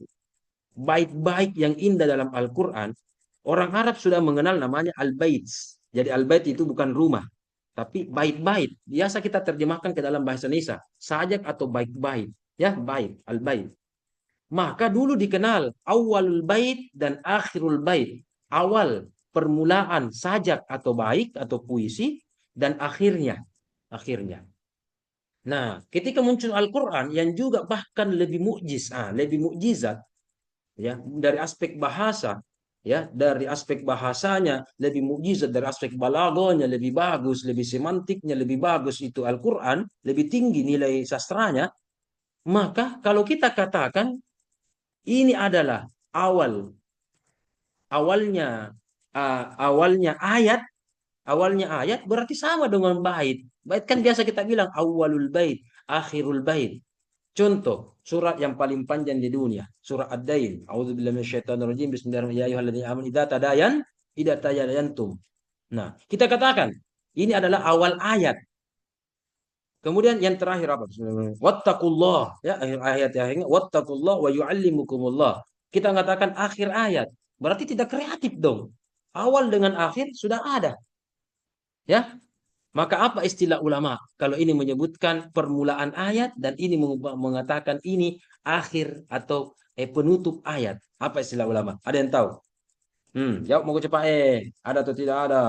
bait-bait yang indah dalam Al-Quran, orang Arab sudah mengenal namanya al-bait. Jadi al-bait itu bukan rumah, tapi bait-bait. Biasa kita terjemahkan ke dalam bahasa Indonesia, sajak atau bait-bait. Ya, bait, al-bait. Maka dulu dikenal awalul bait dan akhirul bait. Awal permulaan sajak atau baik atau puisi dan akhirnya. Akhirnya. Nah, ketika muncul Al-Quran yang juga bahkan lebih lebih mukjizat ya dari aspek bahasa, ya dari aspek bahasanya lebih mukjizat, dari aspek balagonya lebih bagus, lebih semantiknya lebih bagus itu Al-Quran, lebih tinggi nilai sastranya, maka kalau kita katakan ini adalah awalnya awalnya ayat berarti sama dengan bait. Bait kan biasa kita bilang awalul bait, akhirul bait. Contoh surat yang paling panjang di dunia, surat Ad-Dain. A'udzubillahi minasyaitonirrajim. Bismillahirrahmanirrahim. Ya ayyuhalladzina amanu idza tadayantum. Nah, kita katakan ini adalah awal ayat. Kemudian yang terakhir apa? Wattaqullah. Ya, akhir ayat yang akhirnya wattaqullah wa yu'allimukumullah. Kita mengatakan akhir ayat. Berarti tidak kreatif dong. Awal dengan akhir sudah ada. Ya, maka apa istilah ulama? Kalau ini menyebutkan permulaan ayat dan ini mengatakan ini akhir atau penutup ayat. Apa istilah ulama? Ada yang tahu? Jawab mau cepat ada atau tidak ada?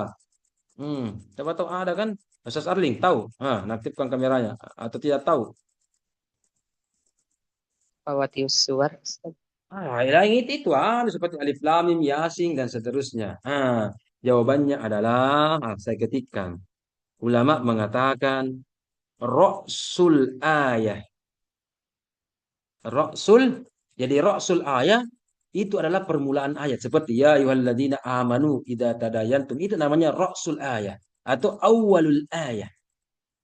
Coba tahu ada kan? Ustaz Arling tahu? Aktifkan kameranya atau tidak tahu? Fawatius suwar, Ustaz. Yang itu ada seperti alif lam mim yasin dan seterusnya. Jawabannya adalah saya ketikkan. Ulama mengatakan Ra'sul ayah. Ra'sul, jadi Ra'sul ayah itu adalah permulaan ayat. Seperti ya ayyuhalladzina amanu idza tadayantum. Itu namanya Ra'sul ayah atau awwalul ayah.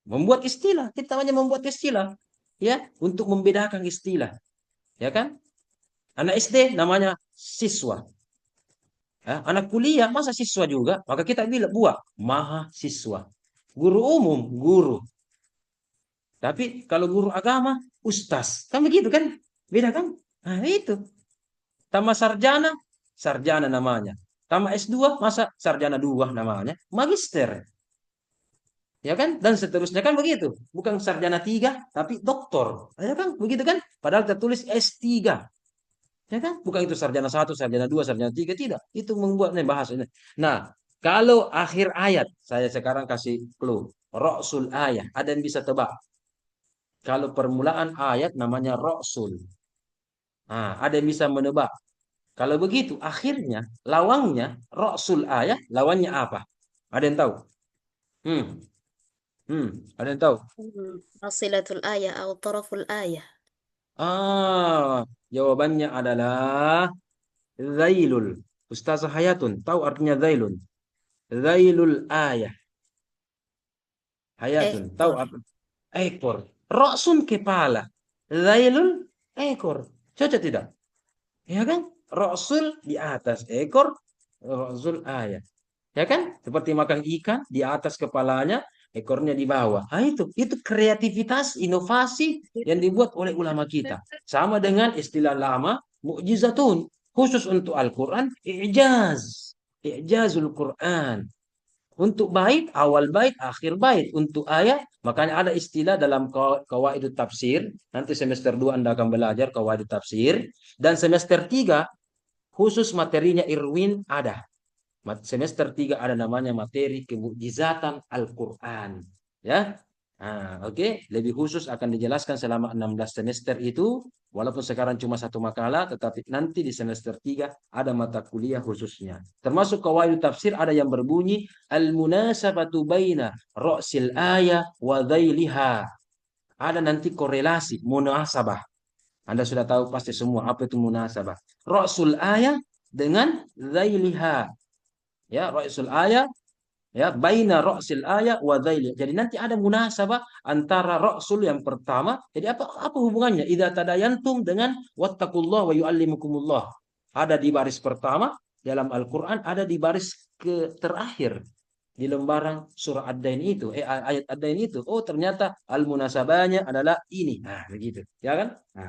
Membuat istilah, kita namanya membuat istilah. Ya, untuk membedakan istilah. Ya kan? Anak SD namanya siswa. Anak kuliah masa siswa juga? Maka kita bilang buat mahasiswa. Guru umum, guru. Tapi kalau guru agama, ustaz. Kan begitu kan? Beda kan? Nah, itu. Tamat sarjana, sarjana namanya. Tamat S2, masa sarjana 2 namanya? Magister. Ya kan? Dan seterusnya kan begitu. Bukan sarjana 3, tapi doktor. Ya kan? Begitu kan? Padahal tertulis S3. Ya kan? Bukan itu sarjana 1, sarjana 2, sarjana 3. Tidak. Itu membuatnya bahasa ini. Nah, kalau akhir ayat, saya sekarang kasih clue. Ra'sul ayat. Ada yang bisa tebak? Kalau permulaan ayat namanya Rasul. Ada yang bisa menebak. Kalau begitu, akhirnya, lawangnya, Rasul ayat, lawannya apa? Ada yang tahu? Hmm, ada yang tahu? Asilatul ayah atau taraful ayah. Jawabannya adalah Zailul. Ustazah Hayatun, tahu artinya Zailun? Zailul ayah. Hayatun, tahu Ekor. apa? Ekor. Rasul kepala. Zailul ekor. Cocok tidak? Ya kan? Rasul di atas ekor, Rasul ayat. Ya kan? Seperti makan ikan di atas kepalanya, ekornya di bawah. Itu kreativitas, inovasi yang dibuat oleh ulama kita. Sama dengan istilah lama, mukjizatun. Khusus untuk Al-Quran, i'jaz. I'jazul Quran. Untuk bait, awal bait, akhir bait. Untuk ayat, makanya ada istilah dalam qawaidut tafsir. Nanti semester 2 Anda akan belajar qawaidut tafsir. Dan semester 3, khusus materinya Irwin ada. Semester 3 ada namanya materi kemukjizatan Al-Quran. Ya. Oke. Lebih khusus akan dijelaskan selama 16 semester itu. Walaupun sekarang cuma satu makalah, tetapi nanti di semester 3 ada mata kuliah khususnya. Termasuk qawaid tafsir ada yang berbunyi al-munasabatu baina ra'sil ayah wa dhailiha. Ada nanti korelasi, munasabah. Anda sudah tahu pasti semua apa itu munasabah. Ra'sul ayah dengan dhailiha. Ya, ra'sul ayah ya baina ra'sil ayat wa dhaili. Jadi nanti ada munasabah antara ra'sul yang pertama. Jadi apa hubungannya idza tadayantum dengan wattaqullah wa yuallimukumullah. Ada di baris pertama dalam Al-Qur'an, ada di baris terakhir di lembaran surah Ad-Dain itu, ayat Ad-Dain itu. Oh, ternyata al-munasabahnya adalah ini. Begitu. Ya kan?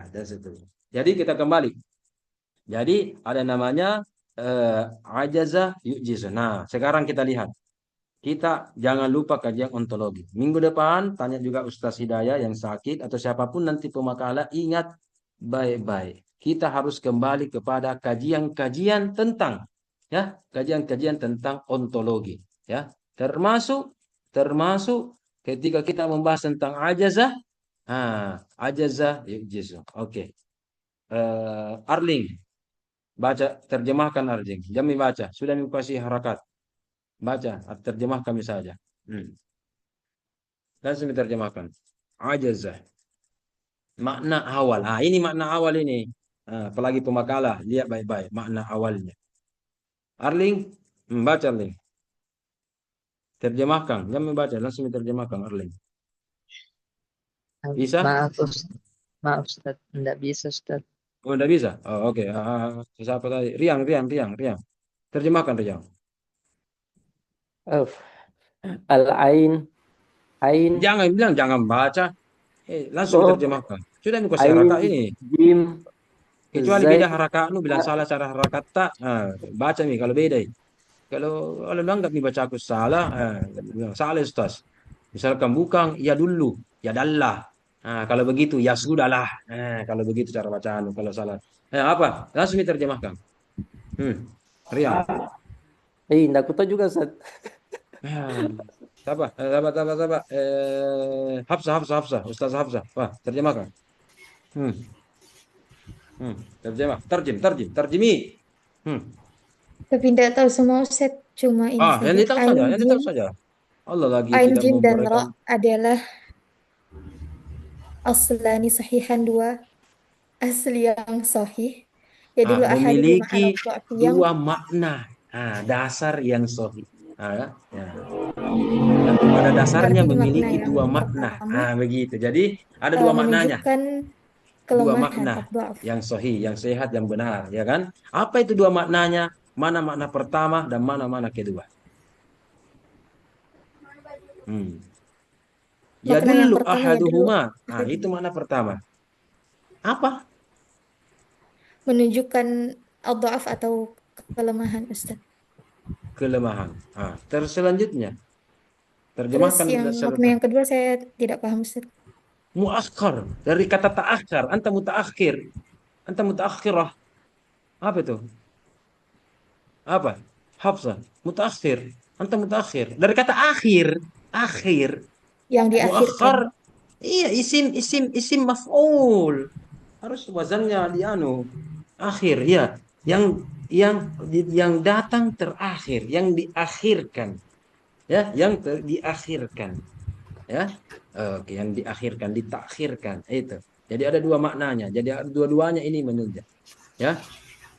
Dan seterusnya. Jadi kita kembali. Jadi ada namanya ajaza yu'jizu. Nah, sekarang kita lihat. Kita jangan lupa kajian ontologi. Minggu depan tanya juga Ustaz Hidayah yang sakit atau siapapun nanti pemakalah, ingat baik-baik. Kita harus kembali kepada kajian-kajian tentang kajian-kajian tentang ontologi, ya. Termasuk ketika kita membahas tentang ajazah, ajazah yu'jizu. Oke. Arling, baca terjemahkan Arling. Jami baca. Sudah kasih harakat. Baca, terjemah kami saja. Langsung diterjemahkan. Ajazah. Makna awal. Ini makna awal ini. Apalagi pemakalah. Lihat baik-baik makna awalnya. Arling, baca Arling. Terjemahkan. Jangan membaca, langsung diterjemahkan Arling. Bisa? Maaf Ustaz, enggak bisa Ustaz. Oh, enggak bisa? Oh, oke. Siapa tadi? Riang. Terjemahkan Riang. Al-ain Ain, Jangan bilang jangan baca. Langsung oh, diterjemahkan. Sudah nih kasih Ain, haraka ini. Jim, Kecuali Zai, beda haraka, lu bilang salah cara harakat tak. Baca nih kalau beda. Kalau lu anggap nih baca aku salah, bilang, salah Ustaz. Misalkan bukan, ya dulu, ya dallah. Kalau begitu, ya sudahlah. Kalau begitu cara bacaan, kalau salah. Apa? Langsung diterjemahkan. Hmm. Rian. nggak aku tahu juga Ustaz. Ah, Sabar, sabar, sabar, sabar. Hafsah, Hafsah, Hafsah. Ustaz Hafsah. Wah, terjemahkan. Hmm. Terjemah, terjemi. Hmm. Tapi tidak tahu semua Ustaz, cuma ini Yang saja. ditahu saja, yang ditahu saja. Allah lagi Ain, tidak Jim, dan memberikan. Ra adalah aslani sahihan dua asli yang sahih. Yadullu ahaduhuma ala Memiliki dha'fi yang dua makna. Dasar yang sahih. Ya. Yang pada dasarnya berarti makna memiliki yang dua makna. pertama Begitu. Jadi ada dua maknanya. menunjukkan Dua kelemahan makna ad-dha'f. yang sahih, yang sehat, yang benar, ya kan? Apa itu dua maknanya? Mana makna pertama dan mana makna kedua? Ya Makna yang dulu pertama ya dulu ahaduhuma. Itu makna pertama. Apa? menunjukkan ad-dha'f atau kelemahan Ustaz. Kelemahan. Terus selanjutnya Terus terjemahkan yang makna serta yang kedua saya tidak paham Ustaz. muakhir dari kata ta'akhir. Anta mutaakhir. Anta mutaakhirah. Apa itu? Apa? Hafsah. Mutaakhir. Anta mutaakhir. Dari kata akhir. Akhir. Yang diakhirkan. Muakhir. Iya, isim maf'ul. Harus wazannya di akhir, ya. Yang datang terakhir, yang diakhirkan. Ya, diakhirkan. Ya. Oke, yang diakhirkan, ditakhirkan. Itu. Jadi ada dua maknanya. Jadi dua-duanya ini menunjuk. Ya.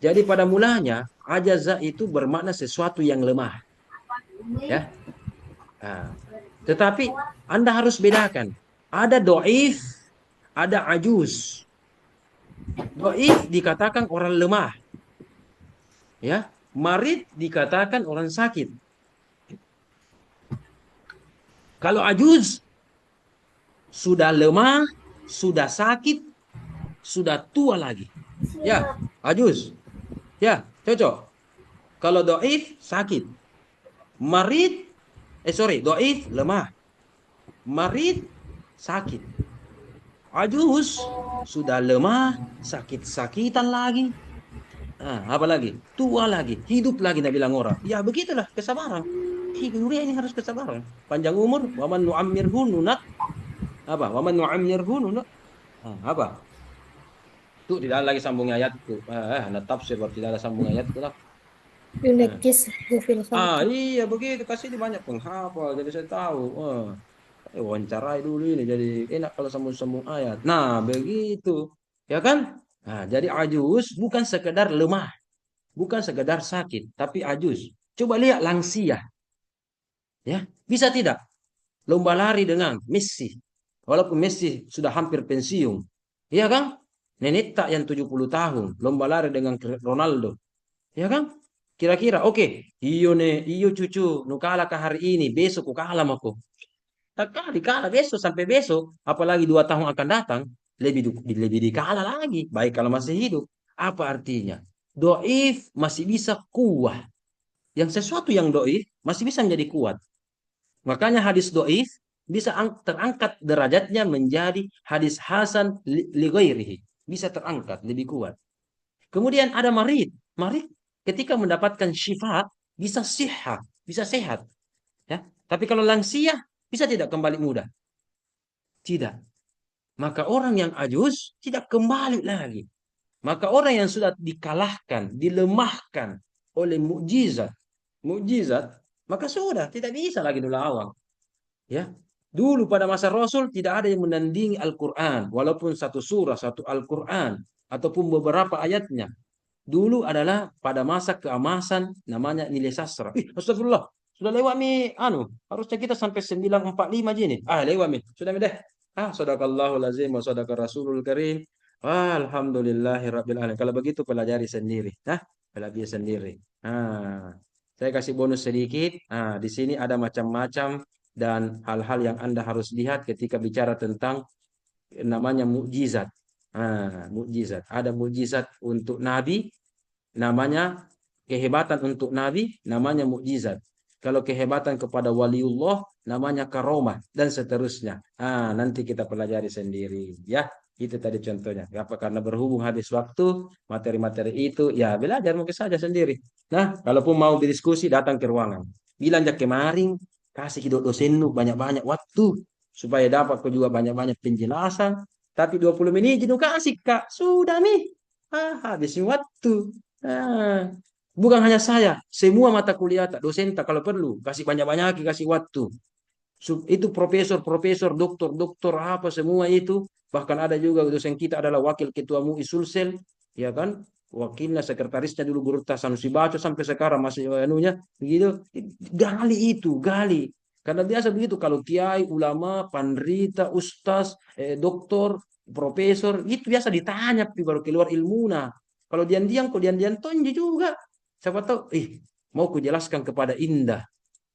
Jadi pada mulanya ajaza itu bermakna sesuatu yang lemah. Ya. Tetapi Anda harus bedakan. Ada doif, ada ajuz. Doif dikatakan orang lemah. Ya. Marid dikatakan orang sakit. Kalau ajuz sudah lemah, sudah sakit, sudah tua lagi. Ya, ajuz. Ya, cocok. Kalau doif sakit. Marid, doif lemah. Marid sakit. Ajuz sudah lemah, sakit-sakitan lagi. Apa lagi? Tua lagi, hidup lagi, nak bilang orang. Ya begitulah kesabaran. Dunia ini harus kesabaran. Panjang umur, waman nu'ammirhu nunak. Apa? Waman nu'ammirhu nunak. Apa? Itu tidak ada lagi sambung ayat itu. Ada tafsir baru tidak ada sambung ayat itu lah. Yunakis fil khalqi. Iya begitu, kasih di banyak penghafal jadi saya tahu. Wawancarai dulu ini jadi enak kalau sambung-sambung ayat. Nah, begitu. Ya kan? Jadi ajus bukan sekedar lemah, bukan sekedar sakit, tapi ajus. Coba lihat lansia. Ya, bisa tidak lomba lari dengan Messi? Walaupun Messi sudah hampir pensiun. Iya kan? Nenek tak yang 70 tahun lomba lari dengan Ronaldo. Ya kan? Kira-kira oke, iyo cucu nu kalah ke hari ini, besok ku kalah mako. Tak kalah besok sampai besok, apalagi 2 tahun akan datang, lebih dikalah lagi. Baik kalau masih hidup. Apa artinya? Doif masih bisa kuat. Yang sesuatu yang doif masih bisa menjadi kuat. Makanya hadis doif bisa terangkat derajatnya menjadi hadis hasan li ghairihi. Bisa terangkat lebih kuat. Kemudian ada marid. Marid ketika mendapatkan syifa bisa sihat, bisa sehat. Ya. Tapi kalau lansia bisa tidak kembali muda? Tidak. Maka orang yang ajus tidak kembali lagi. Maka orang yang sudah dikalahkan, dilemahkan oleh mukjizat, maka sudah tidak bisa lagi awal. Ya. Dulu pada masa Rasul tidak ada yang menandingi Al-Quran, walaupun satu surah, satu Al-Quran, ataupun beberapa ayatnya. Dulu adalah pada masa keemasan namanya nilai sastra. Astagfirullah. Sudah lewat nih, harusnya kita sampai 945 aja nih. Lewat nih. Sudah deh. Sadaqallahul azim wa sadaqa rasulul karim. Alhamdulillahirabbil alamin. Kalau begitu pelajari sendiri. Pelajari sendiri. Saya kasih bonus sedikit. Di sini ada macam-macam dan hal-hal yang Anda harus lihat ketika bicara tentang namanya mukjizat. Mukjizat. Ada mukjizat untuk Nabi, namanya kehebatan untuk Nabi, namanya mukjizat. Kalau kehebatan kepada waliullah, namanya karomah, dan seterusnya. Nanti kita pelajari sendiri. Ya, itu tadi contohnya. Apa karena berhubung habis waktu, materi-materi itu, ya belajar mungkin saja sendiri. Nah, kalaupun mau berdiskusi, datang ke ruangan. Bilang aja kemarin, kasih hidup dosen lu banyak-banyak waktu, supaya dapat kau juga banyak-banyak penjelasan. Tapi 20 menit jenuh kasih, Kak. Sudah nih. Habisin waktu. Ah, bukan hanya saya, semua mata kuliah tak dosen tak kalau perlu kasih banyak-banyak kasih waktu. Itu profesor, doktor apa semua itu. Bahkan ada juga dosen kita adalah wakil ketua MUI Sulsel, ya kan? Wakilnya sekretarisnya dulu Guru Sanusi Baco sampai sekarang masih anunya begitu. Gali itu, gali. Karena biasa begitu kalau kiai, ulama, pandrita, ustaz, doktor, profesor, itu biasa ditanya baru keluar ilmu. Nah, kalau diam-diam, kok diam-diam tonji juga. Siapa tahu, mau kujelaskan kepada Indah.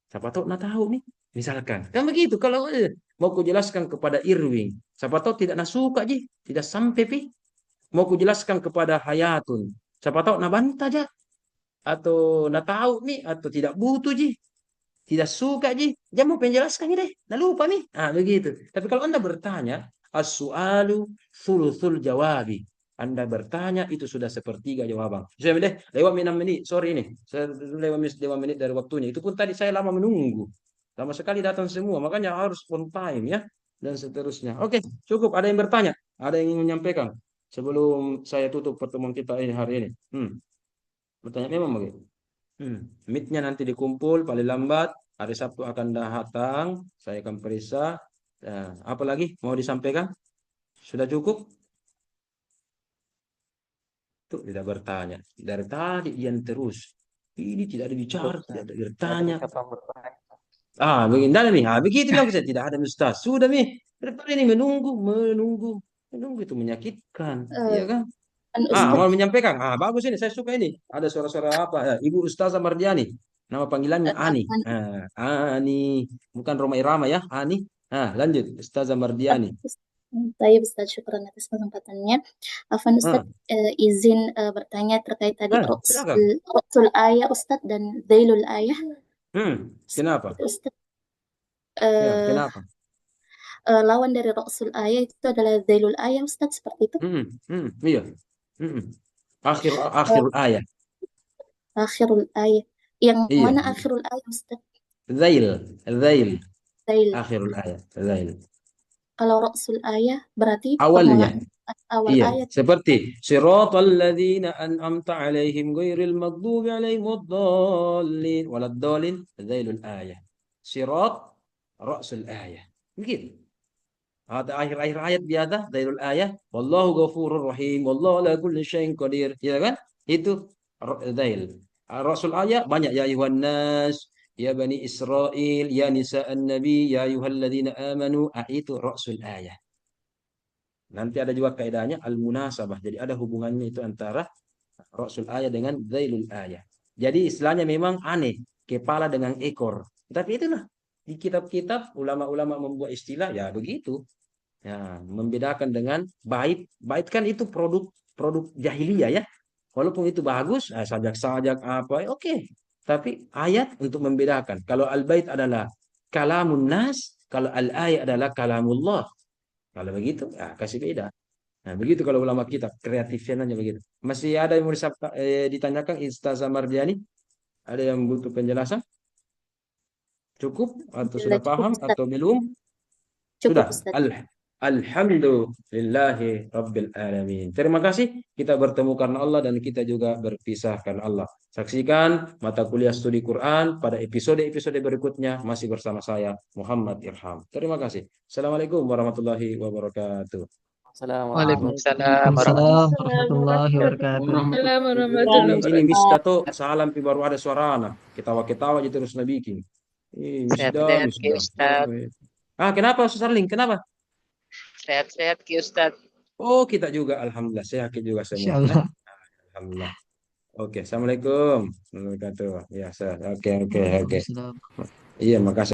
Siapa tahu nak tahu nih. Misalkan, kan begitu. Kalau mau kujelaskan kepada Irwin, siapa tahu tidak nak suka ji, tidak sampai pi. Mau kujelaskan kepada Hayatun, siapa tahu nak bantah aja, atau nak tahu nih, atau tidak butuh ji, tidak suka ji, dia mau penjelaskan deh, nak lupa nih. Begitu. Tapi kalau Anda bertanya, as-su'alu thuluthul jawabi. Anda bertanya itu sudah sepertiga jawaban. Saya deh, lewat 6 menit, sorry ini. Saya lewat 5 menit dari waktunya. Itu pun tadi saya lama menunggu. Lama sekali datang semua, makanya harus on time ya. Dan seterusnya. Oke, cukup. Ada yang bertanya? Ada yang ingin menyampaikan? Sebelum saya tutup pertemuan kita ini hari ini. Bertanya memang begitu. Meet-nya nanti dikumpul paling lambat hari Sabtu akan datang. Saya akan periksa. Apa lagi mau disampaikan? Sudah cukup? Tuh tidak bertanya. Dari tadi Ian terus. Ini tidak ada bicara, tidak ada bertanya. Begini nih. Begitu bilang saya tidak ada Ustaz. Sudah nih. Daripada ini menunggu itu menyakitkan, iya kan? Ustaz, Mau menyampaikan. Bagus ini, saya suka ini. Ada suara-suara apa? Ibu Ustazah Mardiani. Nama panggilannya Ani. Ani, bukan Roma Irama ya, Ani. Lanjut, Ustazah Mardiani. Baik Ustaz, syukuran atas kesempatannya. Afan Ustaz, izin bertanya terkait tadi Silakan. Ra'sul ayah Ustaz dan Zailul ayah. Kenapa? Ustaz, Kenapa? lawan dari Ra'sul ayah itu adalah Zailul ayah Ustaz, seperti itu. Iya. Akhirul ayah. Akhirul ayah. Yang Iya. mana akhirul ayah Ustaz? Zail. Zail. Akhirul ayah. Zail. Kalau Ra'sul ayah berarti Awalnya. awal Iya, ayat. seperti siratal ladzina an'amta 'alaihim ghairil maghdubi 'alaihim waddallin waladdallin zailul ayah. Sirat ra'sul ayah. Begitu. Ada akhir-akhir ayat biasa zailul ayah. Wallahu ghafurur rahim. Wallahu ala kulli syai'in qadir. Ya kan? Itu zail. Ra'sul ayah banyak ya ayuhan nas, ya bani Israil, ya nisa'an nabi, ya ayyuhalladzina amanu. Itu ra'sul ayah. Nanti ada juga kaidahnya al-munasabah. Jadi ada hubungannya itu antara Rasul ayah dengan zailul ayah. Jadi istilahnya memang aneh. Kepala dengan ekor. Tapi itulah. Di kitab-kitab ulama-ulama membuat istilah ya begitu. Ya, membedakan dengan bait. Bait kan itu produk jahiliyah ya. Walaupun itu bagus, sajak-sajak apa, oke. Tapi ayat untuk membedakan. Kalau al-bait adalah kalamun nas, kalau al-ayat adalah kalamullah. Kalau begitu, kasih beda. Nah, begitu kalau ulama kita, kreatifnya aja begitu. Masih ada yang mau ditanyakan Ustazah Mardiani? Ada yang butuh penjelasan? Cukup? Atau sudah paham? Atau belum? Cukup, Sudah. Ustaz. Alhamdulillahi Rabbil Alamin. Terima kasih. Kita bertemu karena Allah dan kita juga berpisah karena Allah. Saksikan mata kuliah studi Quran pada episode-episode berikutnya masih bersama saya Muhammad Irham. Terima kasih. Assalamualaikum warahmatullahi wabarakatuh. Waalaikumsalam warahmatullahi wabarakatuh. Ini Miss Dato salam pi baru ada suara anak. Ketawa-ketawa aja terus nabikin. Miss Da. Kenapa Ustaz Arling? Kenapa? Sehat-sehat Ki Ustaz. Kita juga alhamdulillah sehat juga semua. Insyaallah. Alhamdulillah. Oke, assalamualaikum warahmatullahi wabarakatuh. Ya, oke. Iya, makasih.